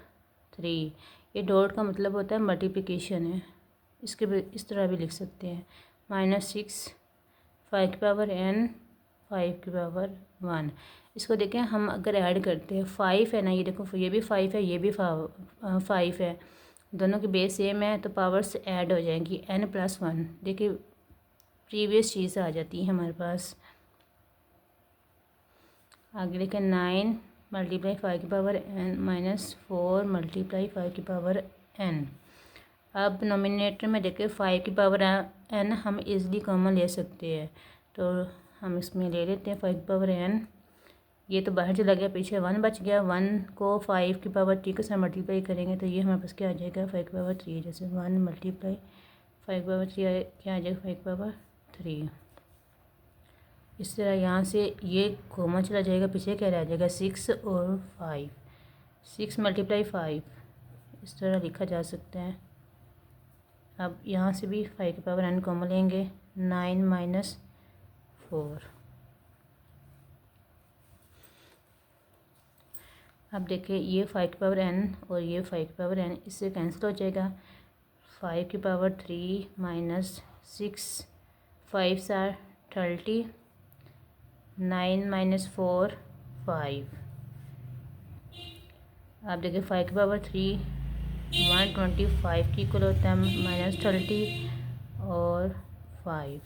3। ये डॉट का मतलब होता है मल्टीप्लिकेशन है, इसके भी इस तरह भी लिख सकते हैं, -6 5 की पावर n 5 की पावर 1। इसको देखें, हम अगर ऐड करते हैं 5 है ना, ये देखो ये भी 5 है, ये भी 5 है, दोनों की बेस सेम है, तो पावर्स ऐड हो जाएंगी, n+1। देखिए प्रीवियस चीज़ आ जाती है हमारे पास। आगे देखें 9 × 5 की पावर n -4 × 5 की पावर n। अब नोमिनेटर में देखें 5 की पावर n हम इजीली कॉमन ले सकते हैं, तो हम इसमें ले लेते हैं 5 की पावर n। ये तो बाहर चला गया, पीछे 1 बच गया। 1 को 5 की पावर 3 के साथ मल्टीप्लाई करेंगे तो ये हमारे पास क्या आ जाएगा, 5 की पावर 3। जैसे 1 × 5 की पावर 3 क्या आ जाएगा, 5 की पावर 3। इस तरह यहाँ से ये कॉमन चला जाएगा, पीछे क्या रह जाएगा, 6 और 5। 6 × 5 इस तरह लिखा जा सकता है। अब यहाँ से भी 5 की पावर n कॉमन लेंगे, 9 - 4। अब देखिए ये 5 की पावर n और ये 5 की पावर n इससे कैंसिल हो जाएगा। 5 की पावर 3 - 6 5 are 30, 9 - 4 5। अब देखिए 5 की पावर 3 125 की इक्वल होता है, -30 और 5।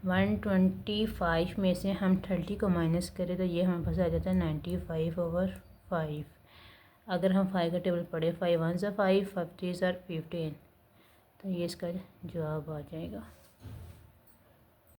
125 में से हम 30 को माइनस करें तो ये हमारे पास आ जाता है 95/5। अगर हम 5 का टेबल पढ़े, 5 1 5, 5 3 15, तो ये इसका जवाब आ जाएगा।